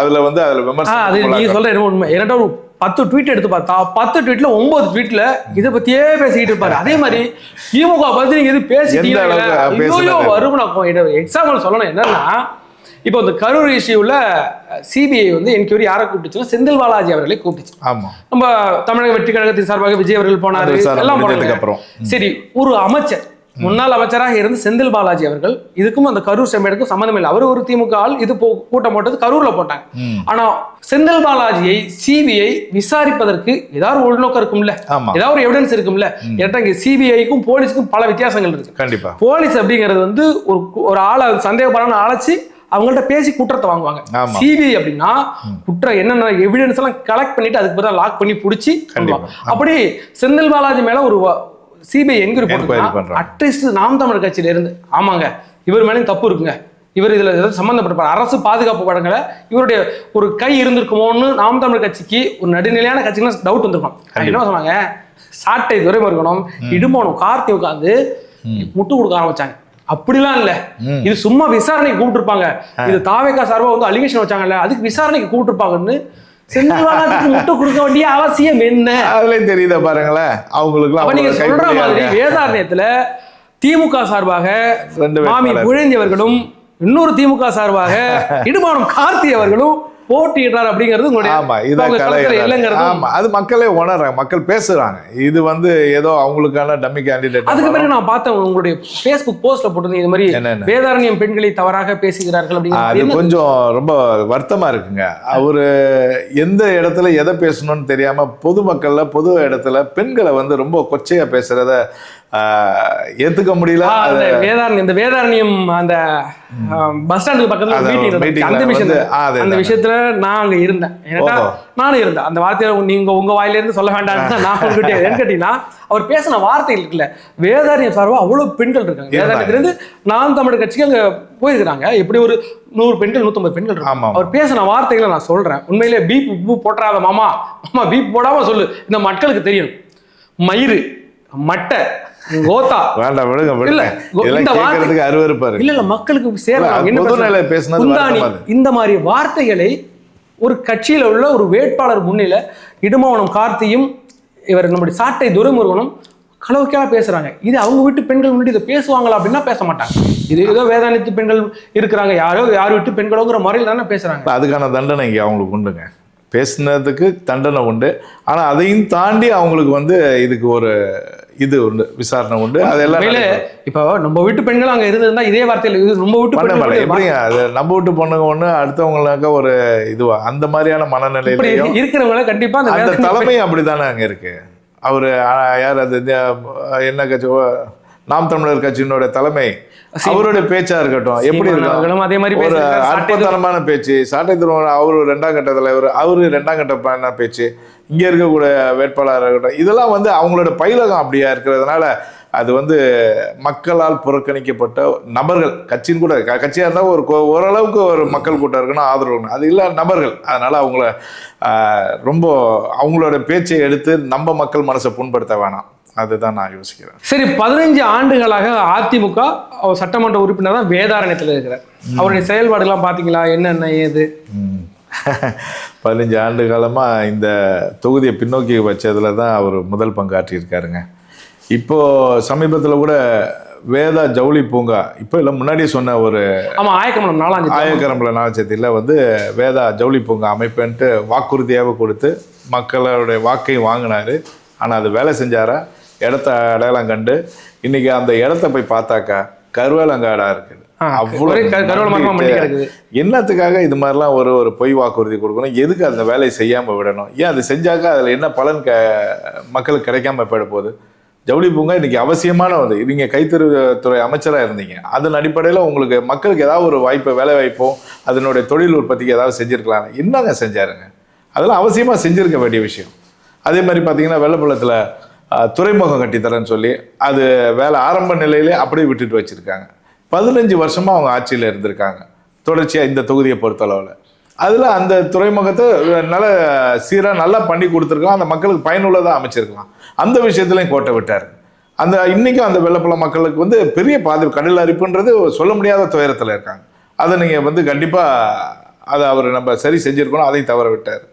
அதுல விமர்சனம். நீங்க சொல்ற உண்மை. 10 ட்வீட் எடுத்து பார்த்தா 10 ட்வீட்ல 9 ட்வீட்ல இதை பத்தியே பேசிக்கிட்டு இருப்பாரு. அதே மாதிரி திமுக பத்தி நீங்க எது பேசிட்டீங்க வரும். எக்ஸாம்பிள் சொல்லணும் என்னன்னா, இப்போ இந்த கரூர் இஷ்யூல சிபிஐ வந்து என்கொயரி யாரை கூப்பிட்டுச்சுன்னா செந்தில் பாலாஜி அவர்களை கூப்பிட்டுச்சு. நம்ம தமிழக வெற்றி கழகத்தின் சார்பாக விஜய் அவர்கள் போனாரு, எல்லாம் போனதுக்கு சரி ஒரு அமைச்சர் முன்னாள் அமைச்சராக இருந்து செந்தில் பாலாஜி அவர்கள் இதுக்கும் அந்த கரூர் செம்மேடுக்கும் சம்மந்தம் இல்லை. அவர் ஒரு திமுக ஆள். இது கூட்டம் போட்டது கரூர்ல போட்டாங்க. ஆனா செந்தில் பாலாஜியை சிபிஐ விசாரிப்பதற்கு ஏதாவது உள்நோக்கம் இருக்கும்ல, ஏதாவது ஒரு எவிடன்ஸ் இருக்கும்ல. ஏன்னா இங்க சிபிஐக்கும் போலீஸுக்கும் பல வித்தியாசங்கள் இருக்கு. கண்டிப்பா போலீஸ் அப்படிங்கிறது வந்து ஒரு ஆளை சந்தேகப்படாம அழைச்சி அவங்கள்ட்ட பேசி குற்றத்தை வாங்குவாங்க. சிபிஐ அப்படின்னா குற்றம் என்னென்ன எவிடன்ஸ் எல்லாம் கலெக்ட் பண்ணிட்டு அதுக்கு பிறகு லாக் பண்ணி பிடிச்சி அப்படி செந்தில் பாலாஜி மேல ஒரு சிபிஐ என்கொயரி போட்டு அட்லீஸ்ட் நாம் தமிழர் கட்சியில இருந்து ஆமாங்க இவர் மேலேயும் தப்பு இருக்குங்க, இவர் இதுல ஏதாவது சம்பந்தப்பட்டிருப்பார், அரசு பாதுகாப்பு படங்களை இவருடைய ஒரு கை இருந்திருக்குமோன்னு நாம் தமிழர் கட்சிக்கு ஒரு நடுநிலையான கட்சிக்கு டவுட் வந்திருக்கும். என்ன சொன்னாங்க, சாட்டை துரைமுருகனும் இருக்கணும் இடும்பவனம் கார்த்தி உட்காந்து முட்டு கொடுக்க ஆரம்பிச்சாங்க. அப்படிலாம் இல்ல, இது சும்மா விசாரணைக்கு கூப்பிட்டு இருப்பாங்க. இது தாவேகா சார்பா வந்து அலிகேஷன் வச்சாங்கல்ல, அதுக்கு விசாரணைக்கு கூப்பிட்டு இருப்பாங்கன்னு முட்டு கொடுக்க வேண்டிய அவசியம் என்ன? அதுலயும் தெரியுதா பாருங்களேன் அவங்களுக்கு. நீங்க சொல்ற மாதிரி வேதாரண்யத்துல திமுக சார்பாக மாமி புகழேந்தி அவர்களும் இன்னொரு திமுக சார்பாக இடும்பவனம் கார்த்தி அவர்களும் போட்டியிடுறாரு அப்படிங்கிறது அது மக்களே உணர்றாங்க, மக்கள் பேசுறாங்க. இது வந்து ஏதோ அவங்களுக்கான டம்மி கேண்டிடேட். அதுக்கு பிறகு நான் பார்த்தேன் உங்களுடைய Facebook போஸ்ட்ல போட்டிருந்தீங்க இந்த மாதிரி வேதாரண்யம் பெண்களை தவறாக பேசுகிறார்கள் அப்படிங்கிறது. அது கொஞ்சம் ரொம்ப வருத்தமா இருக்குங்க. அவரு எந்த இடத்துல எதை பேசணும்னு தெரியாம பொதுமக்கள்ல பொது இடத்துல பெண்களை வந்து ரொம்ப கொச்சையா பேசுறத ஏத்துக்க முடியல. இந்த வேதாரண்யம் அந்த பஸ் ஸ்டாண்டுக்கு பக்கத்துல அந்த விஷயத்துல நான் அங்க இருந்தேன். நானும் இருந்தேன். அந்த வார்த்தையை நீங்க உங்க வாயில இருந்து சொல்ல வேண்டாம். நான் கேட்டீங்கன்னா அவர் பேசின வார்த்தைகள் இருக்குல்ல, வேதாரண்யம் சார்பா அவ்வளவு பெண்கள் இருக்காங்க. வேதாரண்யத்திலிருந்து நாம் தமிழர் கட்சிக்கு அங்க போயிருக்கிறாங்க. எப்படி ஒரு 100 பெண்கள் 150 பெண்கள் இருக்காங்க. அவர் பேசின வார்த்தைகளை நான் சொல்றேன். உண்மையிலே பீப் போட்டுறாத மாமா பீப் போடாம சொல்லு, இந்த மக்களுக்கு தெரியும். மயிறு மட்டை கோத்தா வேண்டாம் விடுங்க விடுங்க. இந்த வார்த்தைக்கு அருவருப்பாரு இல்ல மக்களுக்கு சேரலாம். இந்த மாதிரி வார்த்தைகளை ஒரு கட்சியில உள்ள ஒரு வேட்பாளர் முன்னில இடும்பவனம் கார்த்தியும் இவர் நம்முடைய சாட்டை துரைமுருகனும் கலவுக்கா பேசுறாங்க. இது அவங்க வீட்டு பெண்கள் முன்னாடி இதை பேசுவாங்களா அப்படின்னா பேச மாட்டாங்க. இது ஏதோ வேதானித்து பெண்கள் இருக்கிறாங்க, யார் வீட்டு பெண்களோங்கிற முறையில் தானே பேசுறாங்க. அதுக்கான தண்டனை இங்க அவங்களுக்கு உண்டுங்க. பேசுனதுக்கு தண்டனை உண்டு. ஆனால் அதையும் தாண்டி அவங்களுக்கு வந்து இதுக்கு ஒரு இது உண்டு, விசாரணை உண்டு. அதெல்லாம் இப்போ நம்ம வீட்டு பெண்கள் அங்கே இருந்திருந்தா இதே வார்த்தையில் நம்ம வீட்டு எப்படிங்க அது நம்ம வீட்டு பொண்ணுங்க ஒன்று அடுத்தவங்களுக்கு ஒரு இதுவா அந்த மாதிரியான மனநிலையிலையும் இருக்கிறவங்கள கண்டிப்பாக அந்த தலைமை அப்படித்தானே அங்கே இருக்கு. அவர் யார் அது என்ன கட்சி, நாம் தமிழர் கட்சியினுடைய தலைமை, அவருடைய பேச்சா இருக்கட்டும் எப்படி இருக்கும், அதே மாதிரி ஒரு அற்புதமான பேச்சு. சாட்டை திருமணம் அவரு 2ஆம் கட்ட தலைவர், அவரு 2ஆம் கட்ட பேச்சு, இங்க இருக்கக்கூடிய வேட்பாளர் இருக்கட்டும், இதெல்லாம் வந்து அவங்களோட பயிலகம் அப்படியா இருக்கிறதுனால அது வந்து மக்களால் புறக்கணிக்கப்பட்ட நபர்கள். கட்சின்னு கூட கட்சியா இருந்தால் ஒரு ஓரளவுக்கு ஒரு மக்கள் கூட்டம் இருக்கணும், ஆதரவு இருக்கணும், அது இல்லை நபர்கள். அதனால அவங்கள ரொம்ப அவங்களோட பேச்சை எடுத்து நம்ம மக்கள் மனசை புண்படுத்த வேணாம், அதுதான் நான் யோசிக்கிறேன். சரி, 15 ஆண்டுகளாக அதிமுக சட்டமன்ற உறுப்பினர் தான் வேதாரண்யத்தில் இருக்கிறார். அவருடைய செயல்பாடுகள்லாம் பார்த்தீங்களா, என்னென்ன ஏது? 15 ஆண்டு காலமாக இந்த தொகுதியை பின்னோக்கி வச்சதில் தான் அவர் முதல் பங்காற்றியிருக்காருங்க. இப்போது சமீபத்தில் கூட வேதா ஜவுளி பூங்கா, இப்போ இல்லை முன்னாடியே சொன்ன ஒரு ஆயக்கரம்பலம் 4 வந்து வேதா ஜவுளி பூங்கா அமைப்புன்ட்டு வாக்குறுதியாக கொடுத்து மக்களுடைய வாக்கை வாங்கினார். ஆனால் அது வேலை செஞ்சாரா, இடத்த அடையாளம் கண்டு இன்னைக்கு அந்த இடத்த போய் பார்த்தாக்கா கருவேலங்காடாக இருக்குது. அவ்வளோ என்னத்துக்காக இது மாதிரிலாம் ஒரு பொய் வாக்குறுதி கொடுக்கணும்? எதுக்கு அந்த வேலையை செய்யாமல் விடணும்? ஏன் அது செஞ்சாக்கா அதில் என்ன பலன் மக்களுக்கு கிடைக்காம போயிட போகுது? ஜவுளி பூங்கா இன்னைக்கு அவசியமான வந்து நீங்கள் கைத்தறித்துறை அமைச்சராக இருந்தீங்க, அதன் அடிப்படையில் உங்களுக்கு மக்களுக்கு ஏதாவது ஒரு வாய்ப்பை, வேலை வாய்ப்போ அதனுடைய தொழில் உற்பத்திக்கு ஏதாவது செஞ்சுருக்கலாம். என்னங்க செஞ்சாருங்க? அதெல்லாம் அவசியமாக செஞ்சுருக்க வேண்டிய விஷயம். அதே மாதிரி பார்த்தீங்கன்னா வெள்ளப்பள்ளத்தில் துறைமுகம் கட்டித்தரேன்னு சொல்லி அது வேலை ஆரம்ப நிலையிலே அப்படியே விட்டுட்டு வச்சுருக்காங்க. 15 வருஷமாக அவங்க ஆட்சியில் இருந்திருக்காங்க தொடர்ச்சியாக இந்த தொகுதியை பொறுத்தளவில். அதில் அந்த துறைமுகத்தை நல்ல சீராக நல்லா பண்ணி கொடுத்துருக்கலாம், அந்த மக்களுக்கு பயனுள்ளதாக அமைச்சிருக்கலாம். அந்த விஷயத்துலையும் கோட்டை விட்டார். அந்த இன்றைக்கும் அந்த வெள்ளப்பள்ளம் மக்களுக்கு வந்து பெரிய பாதிப்பு, கடல் அரிப்புன்றது சொல்ல முடியாத துயரத்தில் இருக்காங்க. அதை நீங்கள் வந்து கண்டிப்பாக அதை அவர் நம்ம சரி செஞ்சுருக்கணும், அதையும் தவற விட்டார்.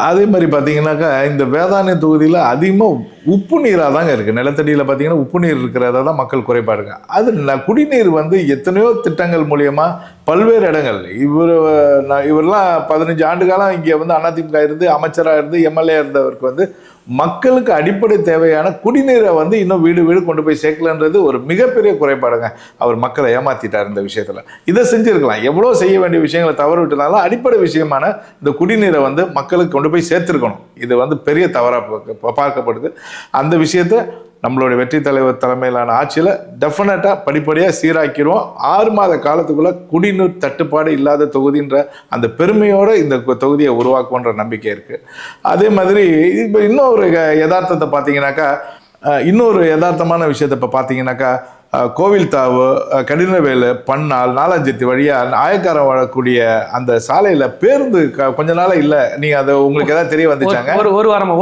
அதே மாதிரி பார்த்தீங்கன்னாக்கா இந்த வேதாரண்யம் தொகுதியில் அதிகமாக உப்பு நீராக தாங்க இருக்குது. நிலத்தடியில் பார்த்தீங்கன்னா உப்பு நீர் இருக்கிறதா தான் மக்கள் குறைபாடுங்க. அது குடிநீர் வந்து எத்தனையோ திட்டங்கள் மூலியமாக பல்வேறு இடங்கள் இவரெல்லாம் 15 ஆண்டு காலம் இங்கே வந்து அதிமுக இருந்து அமைச்சராக இருந்து எம்எல்ஏ இருந்தவருக்கு வந்து மக்களுக்கு அடிப்படை தேவையான குடிநீரை வந்து இன்னும் வீடு வீடு கொண்டு போய் சேர்க்கலன்றது ஒரு மிகப்பெரிய குறைபாடுங்க. அவர் மக்களை ஏமாத்திட்டார் இந்த விஷயத்தில். இதை செஞ்சுருக்கலாம், எவ்வளோ செய்ய வேண்டிய விஷயங்களை தவறு விட்டதாலும் அடிப்படை விஷயமான இந்த குடிநீரை வந்து மக்களுக்கு கொண்டு போய் சேர்த்துருக்கணும். இது வந்து பெரிய தவறாக பார்க்கப்படுது. அந்த விஷயத்தை நம்மளுடைய வெற்றி தலைவர் தலைமையிலான ஆட்சியில் டெஃபினட்டாக படிப்படியாக சீராக்கிடுவோம். 6 மாத காலத்துக்குள்ளே குடிநீர் தட்டுப்பாடு இல்லாத தொகுதின்ற அந்த பெருமையோடு இந்த தொகுதியை உருவாக்குன்ற நம்பிக்கை இருக்குது. அதே மாதிரி இப்போ இன்னொரு யதார்த்தத்தை பார்த்தீங்கன்னாக்கா, இன்னொரு யதார்த்தமான விஷயத்தை இப்போ பார்த்தீங்கன்னாக்கா, கோவில் தாவு, கடினவேலு, பன்னாள், நாலாஞ்சேத்தி வழியாக ஆயக்காரம் வாழக்கூடிய அந்த சாலையில் பேருந்து கொஞ்ச நாளாக இல்லை. நீங்கள் அதை உங்களுக்கு ஏதாவது தெரிய வந்துச்சாங்க? ஒரு வாரம்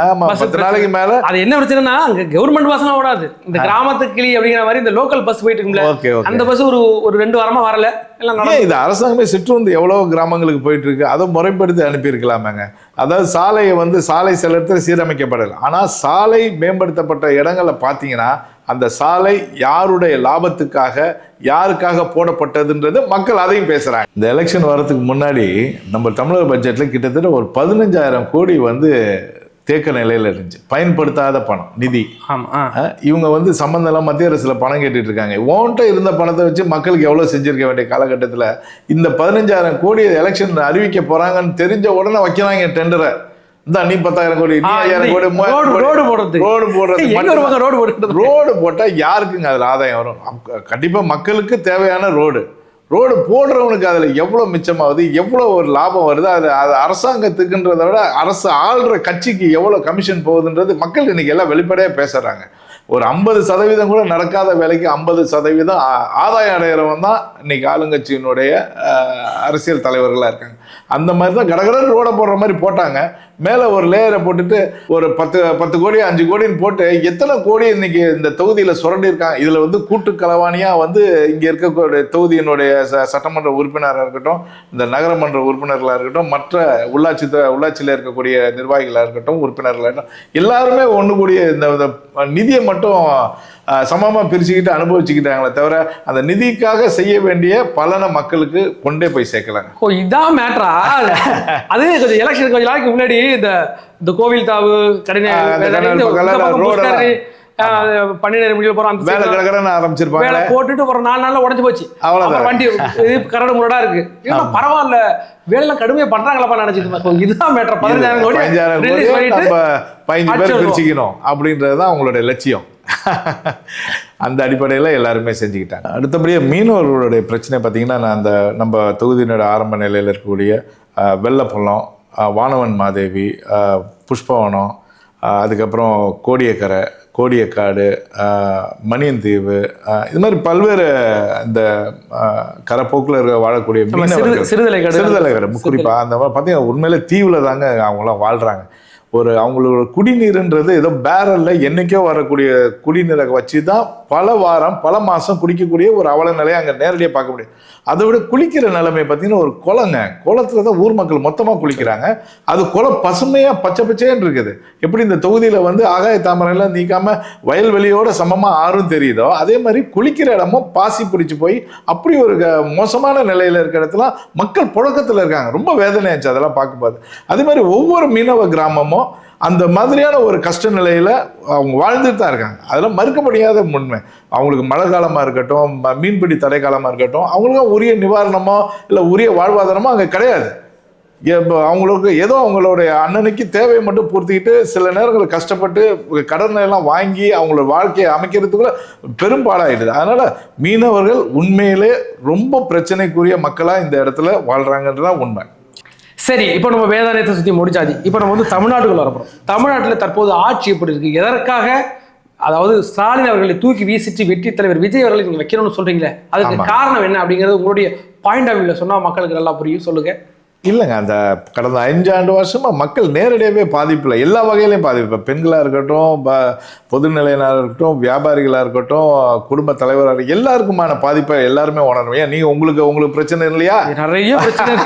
ஆமாம், 10 நாளைக்கு மேலே. அது என்ன பிரச்சனைனா, அங்கே கவர்மெண்ட் பஸ்லாம் ஓடாது, இந்த கிராமத்து கிளி அப்படிங்கிற மாதிரி இந்த லோக்கல் பஸ் போயிட்டு இருக்குல்ல, அந்த பஸ் ஒரு 2 வாரமாக வரல. இது அரசாங்கமே சிற்றுந்து எவ்வளோ கிராமங்களுக்கு போயிட்டு இருக்கு, அதை முறைப்படுத்தி அனுப்பியிருக்கலாமாங்க. அதாவது சாலையை வந்து சாலை சில இடத்துல சீரமைக்கப்படலை, ஆனால் சாலை மேம்படுத்தப்பட்ட இடங்களை பார்த்தீங்கன்னா அந்த சாலை யாருடைய லாபத்துக்காக யாருக்காக போடப்பட்டதுன்றது மக்கள் அதையும் பேசுறாங்க. இந்த எலெக்ஷன் வரதுக்கு முன்னாடி நம்ம தமிழக பட்ஜெட்ல கிட்டத்தட்ட ஒரு 15,000 கோடி வந்து தேக்க நிலையில இருந்துச்சு, பயன்படுத்தாத பணம், நிதி. இவங்க வந்து சம்பந்தம் மத்திய அரசுல பணம் கேட்டுட்டு இருக்காங்க. ஓன்ட்ட இருந்த பணத்தை வச்சு மக்களுக்கு எவ்வளவு செஞ்சிருக்க வேண்டிய காலகட்டத்தில் இந்த 15,000 கோடி எலெக்ஷன் அறிவிக்க போறாங்கன்னு தெரிஞ்ச உடனே வைக்கிறாங்க டெண்டரை. இந்த நீ 10,000 கோடி, நீ 5,000 கோடி, ரோடு போட்டா யாருக்குங்க அதுல ஆதாயம் வரும்? கண்டிப்பா மக்களுக்கு தேவையான ரோடு போடுறவனுக்கு அதுல எவ்வளவு மிச்சமாகுது, எவ்வளவு ஒரு லாபம் வருது, அது அரசாங்கத்துக்குன்றத விட அரசு ஆள்ற கட்சிக்கு எவ்வளவு கமிஷன் போகுதுன்றது மக்கள் இன்னைக்கு எல்லாம் வெளிப்படையா பேசுறாங்க. ஒரு 50% கூட நடக்காத வேலைக்கு 50% ஆதாயம் அடைகிறவன் தான் இன்னைக்கு ஆளுங்கட்சியினுடைய அரசியல் தலைவர்களாக இருக்காங்க. அந்த மாதிரி தான் கடகடன் ரோடை போடுற மாதிரி போட்டாங்க. மேலே ஒரு லேயரை போட்டுட்டு ஒரு 10 கோடி 5 கோடின்னு போட்டு எத்தனை கோடி இன்னைக்கு இந்த தொகுதியில் சுரண்டிருக்காங்க. இதில் வந்து கூட்டு களவாணியாக வந்து இங்கே இருக்கக்கூடிய தொகுதியினுடைய சட்டமன்ற உறுப்பினராக இருக்கட்டும், இந்த நகரமன்ற உறுப்பினர்களாக இருக்கட்டும், மற்ற உள்ளாட்சியில் இருக்கக்கூடிய நிர்வாகிகளாக இருக்கட்டும், உறுப்பினர்களாக இருக்கட்டும், எல்லாருமே ஒன்று கூடிய இந்த நிதியை மட்டும் சமமாக பிரிச்சுக்கிட்டு அனுபவிச்சுக்கிட்டாங்களே தவிர அந்த நிதிக்காக செய்ய வேண்டிய பலனை மக்களுக்கு கொண்டே போய் சேர்க்கலாங்க. இதான் மேட்டர். இல்லடா, அது கொஞ்சம் எலெக்ஷன் கொஞ்சம் நாளைக்கு முன்னாடி இந்த கோவில் தாவு பன்னிரண்டு முடியல போறோம் வேலை கடற்கரை ஆரம்பிச்சிருப்பாங்க. வேலை போட்டுட்டு ஒரு 4 நாள்ல உடஞ்சு போச்சு. அவ்வளவுதான், வண்டி கரடு முரடா இருக்கு. இன்னும் பரவாயில்ல, வேலைலாம் கடுமையா பண்றாங்களப்பா நினைச்சிட்டு இதுதான் மேட்டர். 15,000 கோடி 15 பேர் பிரிச்சுக்கணும் அப்படின்றதுதான் அவங்களுடைய லட்சியம். அந்த அடிப்படையில் எல்லாருமே செஞ்சுக்கிட்டாங்க. அடுத்தபடியாக மீனவர்களுடைய பிரச்சனை பார்த்தீங்கன்னா, நான் நம்ம தொகுதியினோட ஆரம்ப நிலையில் இருக்கக்கூடிய வெள்ளப்பள்ளம், வானவன் மாதேவி, புஷ்பவனம், அதுக்கப்புறம் கோடியக்கரை, கோடியக்காடு, மணியந்தீவு, இது மாதிரி பல்வேறு இந்த கரைப்போக்கில் இருக்க வாழக்கூடிய மீனவர்கள், சிறுதலைக்கடை குறிப்பாக அந்த மாதிரி பார்த்தீங்கன்னா உண்மையிலே தீவில் தாங்க அவங்களாம் வாழ்கிறாங்க. அவங்களோட குடிநீருன்றது ஏதோ பேரலில் என்றைக்கோ வரக்கூடிய குடிநீரை வச்சு தான் பல வாரம் பல மாதம் குடிக்கக்கூடிய ஒரு அவல நிலையை அங்கே நேரடியாக பார்க்க முடியும். அதை விட குளிக்கிற நிலைமை பார்த்தீங்கன்னா ஒரு குளங்க, குளத்துல தான் ஊர் மக்கள் மொத்தமாக குளிக்கிறாங்க. அது குளம் பசுமையாக பச்சை பச்சைன்னு இருக்குது. எப்படி இந்த தொகுதியில் ஆகாய தாமரையெல்லாம் நீக்காமல் வயல்வெளியோட சமமாக ஆறும் தெரியுதோ, அதே மாதிரி குளிக்கிற இடமும் பாசி பிடிச்சி போய் அப்படி ஒரு மோசமான நிலையில் இருக்கிற இடத்துல மக்கள் புழக்கத்தில் இருக்காங்க. ரொம்ப வேதனையாச்சு அதெல்லாம் பார்க்கும்போது. அதே மாதிரி ஒவ்வொரு மீனவ கிராமமும் அந்த மாதிரியான ஒரு கஷ்ட நிலையில் அவங்க வாழ்ந்துட்டு தான் இருக்காங்க. அதெல்லாம் மறுக்க முடியாத உண்மை. அவங்களுக்கு மழை காலமாக இருக்கட்டும், மீன்பிடி தடை காலமாக இருக்கட்டும், அவங்களுக்கும் உரிய நிவாரணமோ இல்லை உரிய வாழ்வாதாரமோ அங்கே கிடையாது. அவங்களுக்கு ஏதோ அவங்களுடைய அன்னன்னைக்கு தேவையை மட்டும் பூர்த்திக்கிட்டு சில நேரங்கள் கஷ்டப்பட்டு கடனை எல்லாம் வாங்கி அவங்களோட வாழ்க்கையை அமைக்கிறதுக்குள்ள பெரும்பாடாயிடுது. அதனால மீனவர்கள் உண்மையிலே ரொம்ப பிரச்சனைக்குரிய மக்களாக இந்த இடத்துல வாழ்றாங்கன்றதான் உண்மை. சரி, இப்போ நம்ம வேதாயத்தை சுற்றி முடிச்சாச்சு. இப்போ நம்ம தமிழ்நாட்டுக்குள்ள வரப்போம். தமிழ்நாட்டில் தற்போது ஆட்சி எப்படி இருக்கு, எதற்காக, அதாவது ஸ்டாலின் அவர்களை தூக்கி வீசிட்டு வெற்றி தலைவர் விஜய் அவர்களை நீங்க வைக்கணும்னு சொல்றீங்களே, அதுக்கு காரணம் என்ன அப்படிங்கிறது உங்களுடைய பாயிண்ட் ஆஃப் வியூல சொன்னா மக்களுக்கு நல்லா புரியும். சொல்லுங்க. இல்லைங்க, அந்த கடந்த 5 ஆண்டு வருஷமாக மக்கள் நேரடியாகவே பாதிப்பில்லை, எல்லா வகையிலையும் பாதிப்பு. பெண்களாக இருக்கட்டும், பொதுநிலையினராக இருக்கட்டும், வியாபாரிகளாக இருக்கட்டும், குடும்ப தலைவராக, எல்லாருக்குமான பாதிப்பை எல்லாருமே உணரணும். ஏன் நீங்கள் உங்களுக்கு பிரச்சனை இல்லையா? நிறைய பிரச்சனை.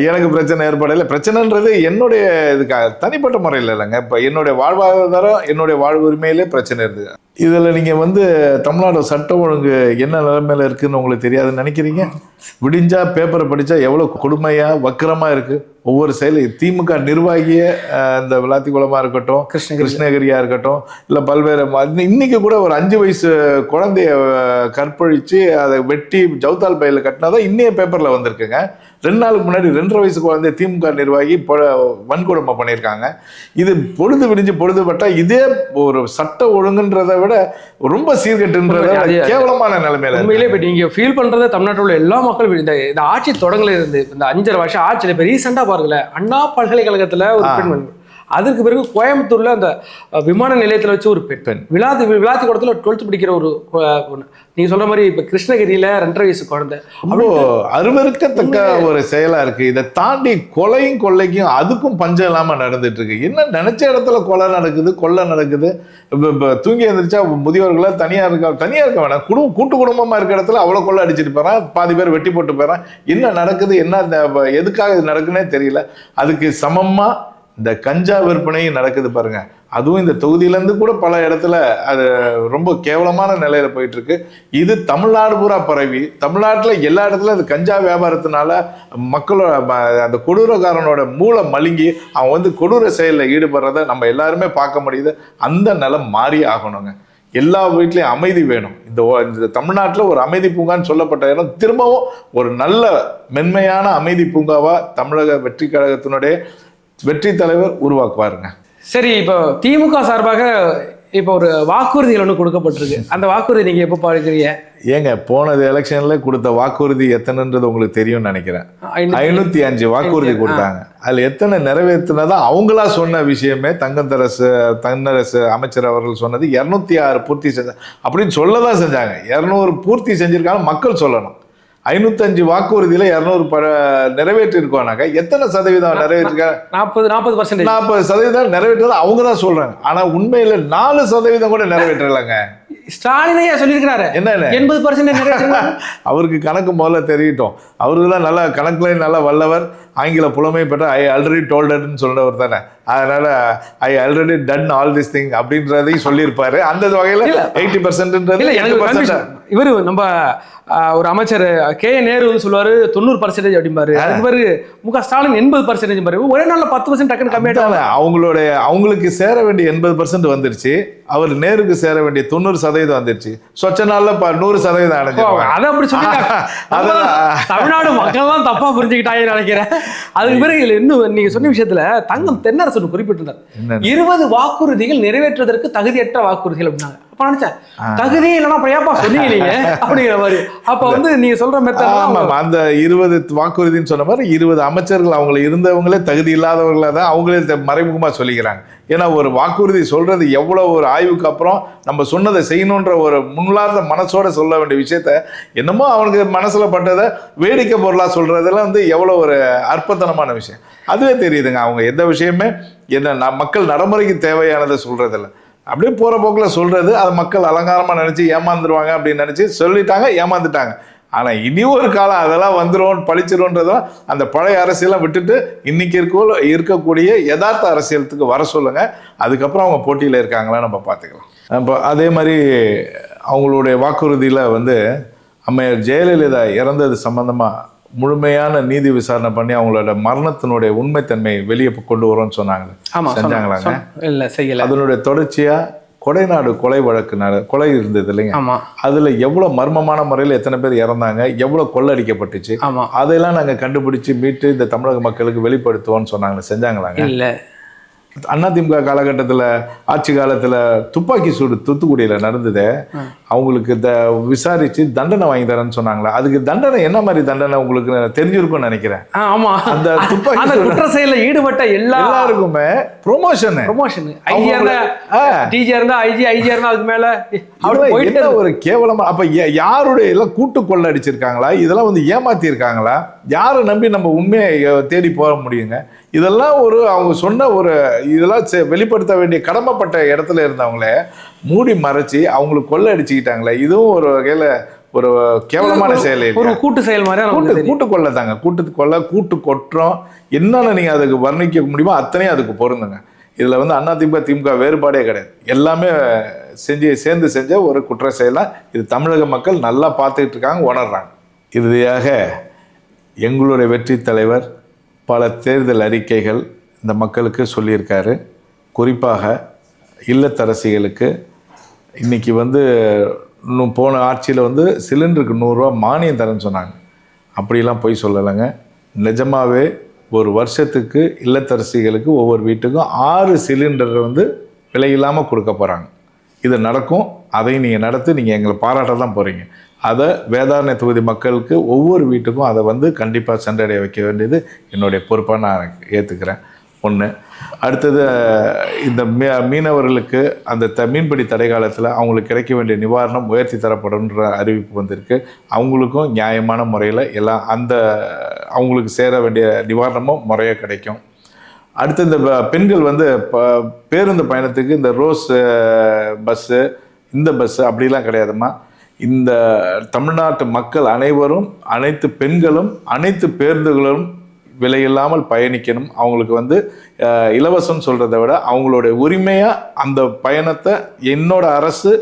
எனக்கு பிரச்சனை ஏற்படலை. பிரச்சனைன்றது என்னுடைய இதுக்காக தனிப்பட்ட முறையில் இல்லைங்க. இப்போ என்னுடைய வாழ்வாதாரம், என்னுடைய வாழ்வு உரிமையிலே பிரச்சனை இருந்தது. இதில் நீங்கள் தமிழ்நாடு சட்ட ஒழுங்கு என்ன நிலைமையில் இருக்குதுன்னு உங்களுக்கு தெரியாதுன்னு நினைக்கிறீங்க? விடிஞ்சா பேப்பரை படித்தா எவ்வளோ கொடுமையாக வக்கரமாக இருக்குது ஒவ்வொரு செயலும். திமுக நிர்வாகிய இந்த விளாத்திக்குளமாக இருக்கட்டும், கிருஷ்ணகிரியாக இருக்கட்டும், இல்லை பல்வேறு இன்னைக்கு கூட ஒரு 5 வயசு குழந்தைய கற்பழித்து அதை வெட்டி ஜவுத்தால் பையில் கட்டினாதான் இன்னைய பேப்பரில் வந்திருக்குங்க. 2 நாளுக்கு முன்னாடி 2.5 வயசு குழந்தைய திமுக நிர்வாகி வன்கொடுமை பண்ணியிருக்காங்க. இது பொழுது விடிஞ்சு பொழுதுபட்டா இதே ஒரு சட்ட ஒழுங்குன்றதை விட ரொம்ப சீர்கட்டுன்றத கேவலமான நிலைமையில. உண்மையிலே இப்போ நீங்க ஃபீல் பண்றதை தமிழ்நாட்டில் உள்ள எல்லா மக்களும் இந்த ஆட்சி தொடங்கல இருந்து இந்த 5.5 வருஷம் ஆட்சியில் இப்போ ரீசெண்டாக பாருங்களேன், அண்ணா பல்கலைக்கழகத்தில் ஒரு பெண், அதற்கு பிறகு கோயம்புத்தூர்ல அந்த விமான நிலையத்தில் வச்சு ஒரு பெண், விளாத்தி குளத்தில் 12th படிக்கிற ஒரு நீங்க சொல்ற மாதிரி இப்ப கிருஷ்ணகிரியில 2.5 வயசு குழந்தை. அருவருக்கத்தக்க ஒரு செயலா இருக்கு. இதை தாண்டி கொலையும் கொள்ளைக்கும் அதுக்கும் பஞ்சம் இல்லாம நடந்துட்டு இருக்கு. என்ன நினைச்ச இடத்துல கொலை நடக்குது, கொள்ளை நடக்குது. தூங்கி எழுந்திரிச்சா முதியோர்களா தனியா இருக்க வேணாம், கூட்டு குடும்பமா இருக்க இடத்துல அவ்வளவு கொள்ளை அடிச்சுட்டு போறான், பாதி பேர் வெட்டி போட்டு போறான். என்ன நடக்குது, என்ன எதுக்காக இது நடக்குன்னே தெரியல. அதுக்கு சமமா இந்த கஞ்சா விற்பனையும் நடக்குது பாருங்க. அதுவும் இந்த தொகுதியிலேருந்து கூட பல இடத்துல அது ரொம்ப கேவலமான நிலையில போயிட்டு இருக்கு. இது தமிழ்நாடு பூரா பரவி, தமிழ்நாட்டில் எல்லா இடத்துலையும் அந்த கஞ்சா வியாபாரத்தினால மக்களோட அந்த கொடூரக்காரனோட மூளை மழுங்கி அவன் கொடூர செயலில் ஈடுபடுறத நம்ம எல்லாருமே பார்க்க முடியுது. அந்த நிலம் மாறி ஆகணுங்க. எல்லா வீட்லேயும் அமைதி வேணும். இந்த தமிழ்நாட்டில் ஒரு அமைதி பூங்கான்னு சொல்லப்பட்ட இடம் திரும்பவும் ஒரு நல்ல மென்மையான அமைதி பூங்காவா தமிழக வெற்றி கழகத்தினுடைய வெற்றி தலைவர் உருவாக்குவாருங்க. சரி, இப்போ திமுக சார்பாக இப்போ ஒரு வாக்குறுதிகள் ஒன்று கொடுக்கப்பட்டிருக்கு. அந்த வாக்குறுதி நீங்க எப்போ பார்க்குறீங்க? ஏங்க, போனது எலெக்ஷன்ல கொடுத்த வாக்குறுதி எத்தனைன்றது உங்களுக்கு தெரியும்னு நினைக்கிறேன். 505 வாக்குறுதி கொடுத்தாங்க. அதுல எத்தனை நிறைவேற்றினதா அவங்களா சொன்ன விஷயமே தங்கரசு அமைச்சர் அவர்கள் சொன்னது 206 பூர்த்தி செஞ்ச அப்படின்னு சொல்லதான் செஞ்சாங்க. 200 பூர்த்தி செஞ்சிருக்காங்க மக்கள் சொல்லணும். 505 வாக்குறுதியில 200 நிறைவேற்றி இருக்கோம்னாக்க எத்தனை சதவீதம் நிறைவேற்றிருக்காங்க? 40% நிறைவேற்றது அவங்க தான் சொல்றாங்க. ஆனா உண்மையில 4% கூட நிறைவேற்றலாங்க. ஸ்டாலினையா சொல்லியிருக்கிறாரு என்ன 80% அவருக்கு கணக்கு முதல்ல தெரியட்டும். அவருக்கு தான் நல்லா கணக்குல நல்லா வல்லவர், ஆங்கில புலமை பெற்ற ஐ ஆல்ரெடி டோல்டட்னு சொல்றவர் தானே. அதனால I already done all this thing அப்படின்றதையும் சொல்லியிருப்பாரு. அந்த வகையில 80%ன்றது இவர் நம்ம ஒரு அமைச்சர் நேரு வந்து சொல்லுவாரு 90% அப்படிம்பாரு. அதுக்கு பிறகு முக ஸ்டாலின் 80% பாரு. ஒரே நாள்ல 10% டக்குன்னு கம்மியாட்டாங்க. அவங்களுக்கு சேர வேண்டிய 80% வந்துருச்சு. அவர் நேருக்கு சேர வேண்டிய 90% வந்துருச்சு. சொச்ச நாள்ல 100% அடைஞ்சிருவாங்க. அதை அப்படி சொல்லிட்டாங்க. தமிழ்நாடு மக்கள் தான் தப்பா புரிஞ்சுக்கிட்டாங்கன்னு நினைக்கிறேன். அதுக்கு பிறகு இன்னும் நீங்க சொன்ன விஷயத்துல தங்கம் தென்னரசு குறிப்பிட்டிருந்தார் 20 வாக்குறுதிகள் நிறைவேற்றுவதற்கு தகுதியற்ற வாக்குறுதிகள் அப்படின்னாங்க. அப்ப நினைச்சேன் தகுதியே இல்லைன்னா அப்புறம் ஏப்பா சொன்னீங்க நீங்க அப்படிங்கிற மாதிரி. அப்ப வந்து நீங்க சொல்ற மெத்தட் அந்த 20 வாக்குறுதின்னு சொன்ன மாதிரி 20 அமைச்சர்கள் அவங்க இருந்தவங்களே தகுதி இல்லாதவர்களா தான் அவங்களே மறைமுகமா சொல்லிக்கிறாங்க. ஏன்னா ஒரு வாக்குறுதி சொல்றது எவ்வளவு ஒரு ஆய்வுக்கு அப்புறம் நம்ம சொன்னதை செய்யணுன்ற ஒரு முன்னார்ந்த மனசோட சொல்ல வேண்டிய விஷயத்த என்னமோ அவனுக்கு மனசுல பட்டதை வேடிக்கை பொருளா சொல்றதெல்லாம் வந்து எவ்வளவு ஒரு அற்பத்தனமான விஷயம். அதுவே தெரியுதுங்க. அவங்க எந்த விஷயமே என்ன மக்கள் நடைமுறைக்கு தேவையானதை சொல்றதில்ல, அப்படியே போற போக்கில் சொல்றது. அது மக்கள் அலங்காரமா நினைச்சு ஏமாந்துருவாங்க அப்படின்னு நினைச்சு சொல்லிட்டாங்க, ஏமாந்துட்டாங்க. ஆனா இனி ஒரு காலம் அதெல்லாம் வந்துடும் பழிச்சிரும்ன்றதெல்லாம் அந்த பழைய அரசியலாம் விட்டுட்டு இன்னைக்கு இருக்கக்கூடிய யதார்த்த அரசியலுக்கு வர சொல்லுங்க. அதுக்கப்புறம் அவங்க போட்டியில இருக்காங்களா நம்ம பார்த்துக்கலாம். இப்போ அதே மாதிரி அவங்களுடைய வாக்குறுதியில வந்து அம்மையார் ஜெயலலிதா இறந்தது சம்பந்தமா முழுமையான நீதி விசாரணை பண்ணி அவங்களோட மரணத்தினுடைய உண்மைத்தன்மை வெளியே கொண்டு வரோம்னு சொன்னாங்க. செஞ்சாங்களாங்க? இல்ல செய்யல. அதனுடைய தொடர்ச்சியா கொடைநாடு கொலை வழக்கு கொலை இருந்தது இல்லைங்க, அதுல எவ்வளவு மர்மமான முறையில் எத்தனை பேர் இறந்தாங்க, எவ்வளவு கொள்ளடிக்கப்பட்டுச்சு, அதெல்லாம் நாங்க கண்டுபிடிச்சு மீட்டு இந்த தமிழக மக்களுக்கு வெளிப்படுத்துவோம்னு சொன்னாங்க. செஞ்சாங்களாங்க? இல்ல. அதிமுக காலகட்டத்தில் ஆட்சி காலத்தில் துப்பாக்கி சூடு தூத்துக்குடியில் நடந்தது. அவங்களுக்கு விசாரிச்சு தண்டனை வாங்கி தரேன்னு சொன்னாங்களா? அதுக்கு தண்டனை என்ன மாதிரி தண்டனை உங்களுக்கு தெரிஞ்சிருக்கும்னு நினைக்கிறேன். ஆமா, அந்த துப்பாக்கி குற்ற செயலில் ஈடுபட்ட எல்லாருக்குமே ப்ரொமோஷன் டிஜி இருந்தா ஐஜி, ஐஜி இருந்தா அதுக்கு மேல என்ன ஒரு கேவலமா. அப்ப யாருடைய எல்லாம் கூட்டு கொள்ள அடிச்சிருக்காங்களா? இதெல்லாம் வந்து ஏமாத்தி இருக்காங்களா? யாரை நம்பி நம்ம உண்மையை தேடி போக முடியுங்க? இதெல்லாம் ஒரு அவங்க சொன்ன ஒரு இதெல்லாம் வெளிப்படுத்த வேண்டிய கடமைப்பட்ட இடத்துல இருந்தவங்களே மூடி மறைச்சி அவங்களுக்கு கொள்ளை அடிச்சுக்கிட்டாங்களே. இதுவும் ஒரு வகையில ஒரு கேவலமான செயல், ஒரு கூட்டு செயல் மாதிரி. கூட்டு கொள்ளை தாங்க, கூட்டு கொள்ளை, கூட்டு கொற்றம், என்னென்ன நீங்க அதுக்கு வர்ணிக்க முடியுமோ அத்தனையும் அதுக்கு பொருந்துங்க. இதுல வந்து அதிமுக திமுக வேறுபாடே கிடையாது. எல்லாமே சேர்ந்து செஞ்ச ஒரு குற்ற செயலா இது தமிழக மக்கள் நல்லா பார்த்துக்கிட்டு இருக்காங்க, உணர்றாங்க. இறுதியாக எங்களுடைய வெற்றி தலைவர் பல தேர்தல் அறிக்கைகள் இந்த மக்களுக்கு சொல்லியிருக்காரு. குறிப்பாக இல்லத்தரசிகளுக்கு இன்றைக்கி வந்து இன்னும் போன ஆட்சியில் வந்து சிலிண்டருக்கு 100 ரூபா மானியம் தரேன்னு சொன்னாங்க. அப்படிலாம் போய் சொல்லலைங்க. நிஜமாகவே ஒரு வருஷத்துக்கு இல்லத்தரசிகளுக்கு ஒவ்வொரு வீட்டுக்கும் 6 சிலிண்டர் வந்து விலையில்லாமல் கொடுக்க போகிறாங்க. இது நடக்கும். அதை நீங்கள் நடத்தி நீங்கள் எங்களை பாராட்ட தான் போகிறீங்க. அதை வேதாரண்ய தொகுதி மக்களுக்கு ஒவ்வொரு வீட்டுக்கும் அதை வந்து கண்டிப்பாக சென்றடைய வைக்க வேண்டியது என்னுடைய பொறுப்பாக நான் ஏற்றுக்கிறேன். ஒன்று. அடுத்தது இந்த மீனவர்களுக்கு அந்த மீன்பிடி தடை காலத்தில் அவங்களுக்கு கிடைக்க வேண்டிய நிவாரணம் உயர்த்தி தரப்படும்ன்ற அறிவிப்பு வந்திருக்கு. அவங்களுக்கும் நியாயமான முறையில் எல்லாம் அந்த அவங்களுக்கு சேர வேண்டிய நிவாரணமும் முறையாக கிடைக்கும். அடுத்து இந்த பெண்கள் வந்து பேருந்து பயணத்துக்கு இந்த ரோஸ் பஸ்ஸு, இந்த பஸ்ஸு அப்படிலாம் கிடையாதுமா. இந்த தமிழ்நாட்டு மக்கள் அனைவரும், அனைத்து பெண்களும், அனைத்து பேருந்துகளும் விலையில்லாமல் பயணிக்கணும். அவங்களுக்கு வந்து இலவசம் சொல்கிறத விட அவங்களுடைய உரிமையாக அந்த பயணத்தை என்னோட அரசு,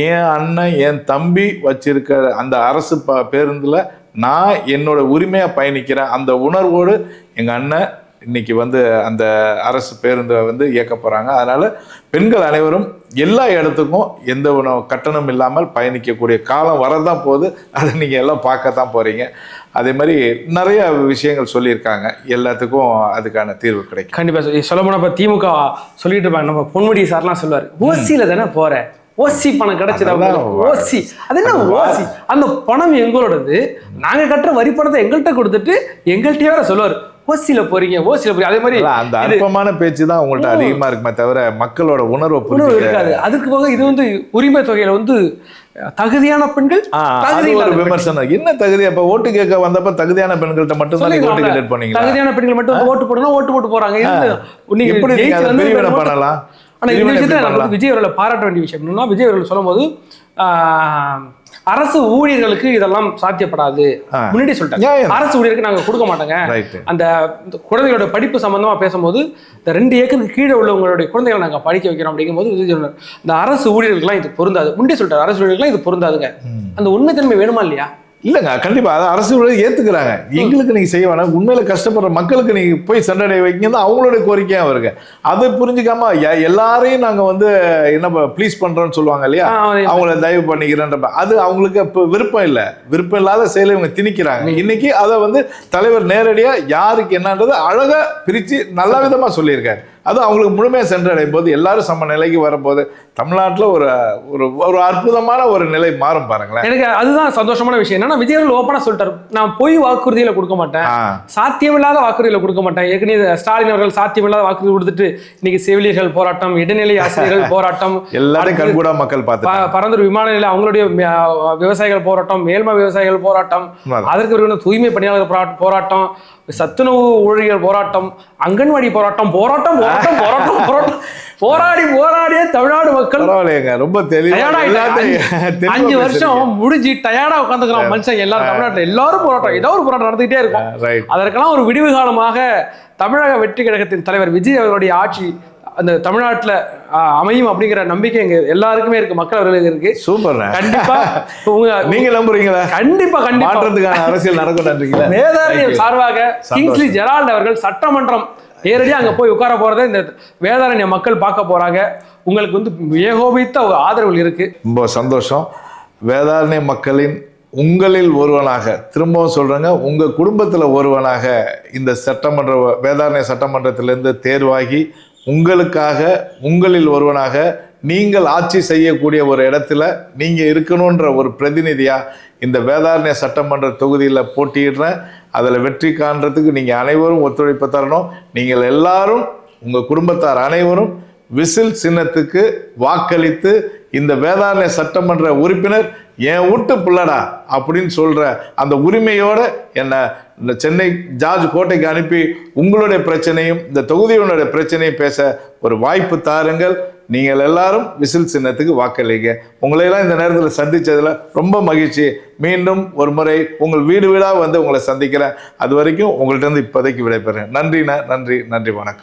என் அண்ணன், என் தம்பி வச்சிருக்க அந்த அரசு பேருந்தில் நான் என்னோட உரிமையாக பயணிக்கிறேன். அந்த உணர்வோடு எங்கள் அண்ணன் இன்னைக்கு வந்து அந்த அரசு பேருந்தை வந்து இயக்க போகிறாங்க. அதனால் பெண்கள் அனைவரும் எல்லா இடத்துக்கும் எந்த கட்டணம் இல்லாமல் பயணிக்கக்கூடிய காலம் வரதான் போகுது. அதை நீங்கள் எல்லாம் பார்க்கத்தான் போகிறீங்க. அதே மாதிரி நிறைய விஷயங்கள் சொல்லியிருக்காங்க. எல்லாத்துக்கும் அதுக்கான தீர்வு கிடைக்கும். கண்டிப்பாக சொல்ல போனால் இப்போ திமுக சொல்லிட்டு இருப்பாங்க. நம்ம பொன்முடி சார்லாம் சொல்லுவார், ஓசியில் தானே போகிற, ஓசி பணம் கிடைச்சதா? ஓசி அது என்ன ஓசி? அந்த பணம் எங்களோடது, நாங்கள் கட்டுற வரி பணத்தை எங்கள்கிட்ட கொடுத்துட்டு எங்கள்கிட்டயே வேற சொல்லுவார் ஓசியில போறீங்க, ஓசியில போறீங்க. அதே மாதிரி அந்த அற்பமான பேச்சு தான் உங்கள்கிட்ட அதிகமா இருக்குமே தவிர மக்களோட உணர்வு இருக்காது. அதுக்கு போக இது வந்து உரிமை தொகையில வந்து தகுதியான பெண்கள் விமர்சனம் என்ன தகுதி? அப்ப ஓட்டு கேட்க வந்தப்ப தகுதியான பெண்கள்கிட்ட மட்டும் தான் ஓட்டு கேட்டு பண்ணீங்க. தகுதியான பெண்கள் மட்டும் ஓட்டு போடணும், ஓட்டு போட்டு போறாங்க. எப்படி பண்ணலாம்? ஆனா இந்த விஷயத்துல நான் வந்து விஜய் அவர்களை பாராட்ட வேண்டிய விஷயம் என்னன்னா, விஜய் அவர்கள் சொல்லும்போது அரசு ஊழியர்களுக்கு இதெல்லாம் சாத்தியப்படாது முன்னாடி சொல்லிட்டாங்க. அரசு ஊழியருக்கு நாங்க கொடுக்க மாட்டோங்க. அந்த குழந்தைகளோட படிப்பு சம்பந்தமா பேசும்போது இந்த 2 ஏக்கருக்கு கீழே உள்ளவங்களுடைய குழந்தைகளை நாங்க படிக்க வைக்கிறோம் அப்படிங்கும்போது இந்த அரசு ஊழியர்களுக்கெல்லாம் இது பொருந்தாது முன்னாடி சொல்லிட்டாரு. அரசு ஊழியர்கள்லாம் இது பொருந்தாதுங்க. அந்த உண்மைத்தன்மை வேணுமா இல்லையா? இல்லைங்க, கண்டிப்பா அதை அரசு ஏத்துக்கிறாங்க. எங்களுக்கு நீங்க செய்ய வேணாம், உண்மையில கஷ்டப்படுற மக்களுக்கு நீங்க போய் சென்றடைய வைக்க தான் அவங்களுடைய கோரிக்கையா வருங்க. அதை புரிஞ்சுக்காம எல்லாரையும் நாங்க வந்து என்ன ப்ளீஸ் பண்றோம்னு சொல்லுவாங்க இல்லையா, அவங்கள தயவு பண்ணிக்கிறேன்ற அது அவங்களுக்கு இப்போ விருப்பம் இல்லை. விருப்பம் இல்லாத செயலை இவங்க திணிக்கிறாங்க. இன்னைக்கு அதை வந்து தலைவர் நேரடியா யாருக்கு என்னன்றது அழகா பிரிச்சு நல்ல விதமா சொல்லியிருக்காரு. அது அவங்களுக்கு முழுமையாக சென்றடையும் போது எல்லாரும் சம நிலைக்கு வரும்போது தமிழ்நாட்டில் ஒரு ஒரு அற்புதமான ஒரு நிலை மாறும் பாருங்களேன். எனக்கு அதுதான் சந்தோஷமான விஷயம். என்னன்னா விஜய் அவர்கள் ஓப்பனா சொல்லிட்டாரு, நான் பொய் வாக்குறுதியில கொடுக்க மாட்டேன், சாத்தியமில்லாத வாக்குறுதியில கொடுக்க மாட்டேன். ஏற்கனவே ஸ்டாலின் அவர்கள் சாத்தியமில்லாத வாக்குறுதி கொடுத்துட்டு இன்னைக்கு செவிலியர்கள் போராட்டம், இடைநிலை ஆசிரியர்கள் போராட்டம், எல்லாரும் கண்கூடா மக்கள் பார்த்து பரந்தூர் விமான நிலையம் அவங்களுடைய விவசாயிகள் போராட்டம், மேல்மா விவசாயிகள் போராட்டம், அதற்கு தூய்மை பணியாளர் போராட்டம், சத்துணவு ஊழியர் போராட்டம், அங்கன்வாடி போராட்டம், போராட்டம் போராட்டம் போராட்டம் போராட்டம் போராடியே தமிழ்நாடு மக்கள் ரொம்ப தெளிவா 5 வருஷம் முடிஞ்சு டயர்டா உட்காந்துக்கிறான் மனுஷன். எல்லாரும் தமிழ்நாட்டில் எல்லாரும் போராட்டம், ஏதோ ஒரு போராட்டம் நடந்துகிட்டே இருக்கும். அதற்கெல்லாம் ஒரு விடிவு காலமாக தமிழக வெற்றி கழகத்தின் தலைவர் விஜய் அவர்களுடைய ஆட்சி அந்த தமிழ்நாட்டுல அமையும் அப்படிங்கிற நம்பிக்கை எங்க எல்லாருக்குமே இருக்கு, மக்கள் அவர்களுக்கு இருக்கு. சூப்பர். கண்டிப்பா நீங்க நம்புறீங்களா? கண்டிப்பா மாற்றத்துக்கான அரசியல் நடக்கும். வேதாரண்யம் சார்பாக கிங்ஸ்லி ஜெரால்ட் அவர்கள் சட்டமன்றம் நேரடியா அங்க போய் உட்கார போறதை இந்த வேதாரண்ய மக்கள் பார்க்க போறாங்க. உங்களுக்கு வந்து ஏகோபித்த ஒரு ஆதரவு இருக்கு. ரொம்ப சந்தோஷம். வேதாரண்ய மக்களின் உங்களில் ஒருவனாக, திரும்பவும் சொல்றேங்க, உங்க குடும்பத்துல ஒருவனாக இந்த சட்டமன்ற வேதாரண்ய சட்டமன்றத்திலிருந்து தேர்வாகி உங்களுக்காக உங்களில் ஒருவனாக நீங்கள் ஆட்சி செய்யக்கூடிய ஒரு இடத்துல நீங்க இருக்கணும்ன்ற ஒரு பிரதிநிதியா இந்த வேதாரண்ய சட்டமன்ற தொகுதியில் போட்டியிடுறேன். அதில் வெற்றி காண்றதுக்கு நீங்க அனைவரும் ஒத்துழைப்பு தரணும். நீங்கள் எல்லாரும் உங்க குடும்பத்தார் அனைவரும் விசில் சின்னத்துக்கு வாக்களித்து இந்த வேதாரண்ய சட்டமன்ற உறுப்பினர் என் வீட்டு பிள்ளடா அப்படின்னு சொல்ற அந்த உரிமையோட என்ன இந்த சென்னை ஜார்ஜ் கோட்டைக்கு அனுப்பி உங்களுடைய பிரச்சனையும் இந்த தொகுதியினுடைய பிரச்சனையும் பேச ஒரு வாய்ப்பு தாருங்கள். நீங்கள் எல்லாரும் விசில் சின்னத்துக்கு வாக்களிங்க. உங்களையெல்லாம் இந்த நேரத்தில் சந்திச்சதுல ரொம்ப மகிழ்ச்சி. மீண்டும் ஒரு முறை உங்கள் வீடு வீடாக வந்து உங்களை சந்திக்கிறேன். அது வரைக்கும் உங்கள்கிட்ட இருந்து இப்போதைக்கு விடைபெறேன். நன்றிண்ணா, நன்றி, நன்றி, வணக்கம்.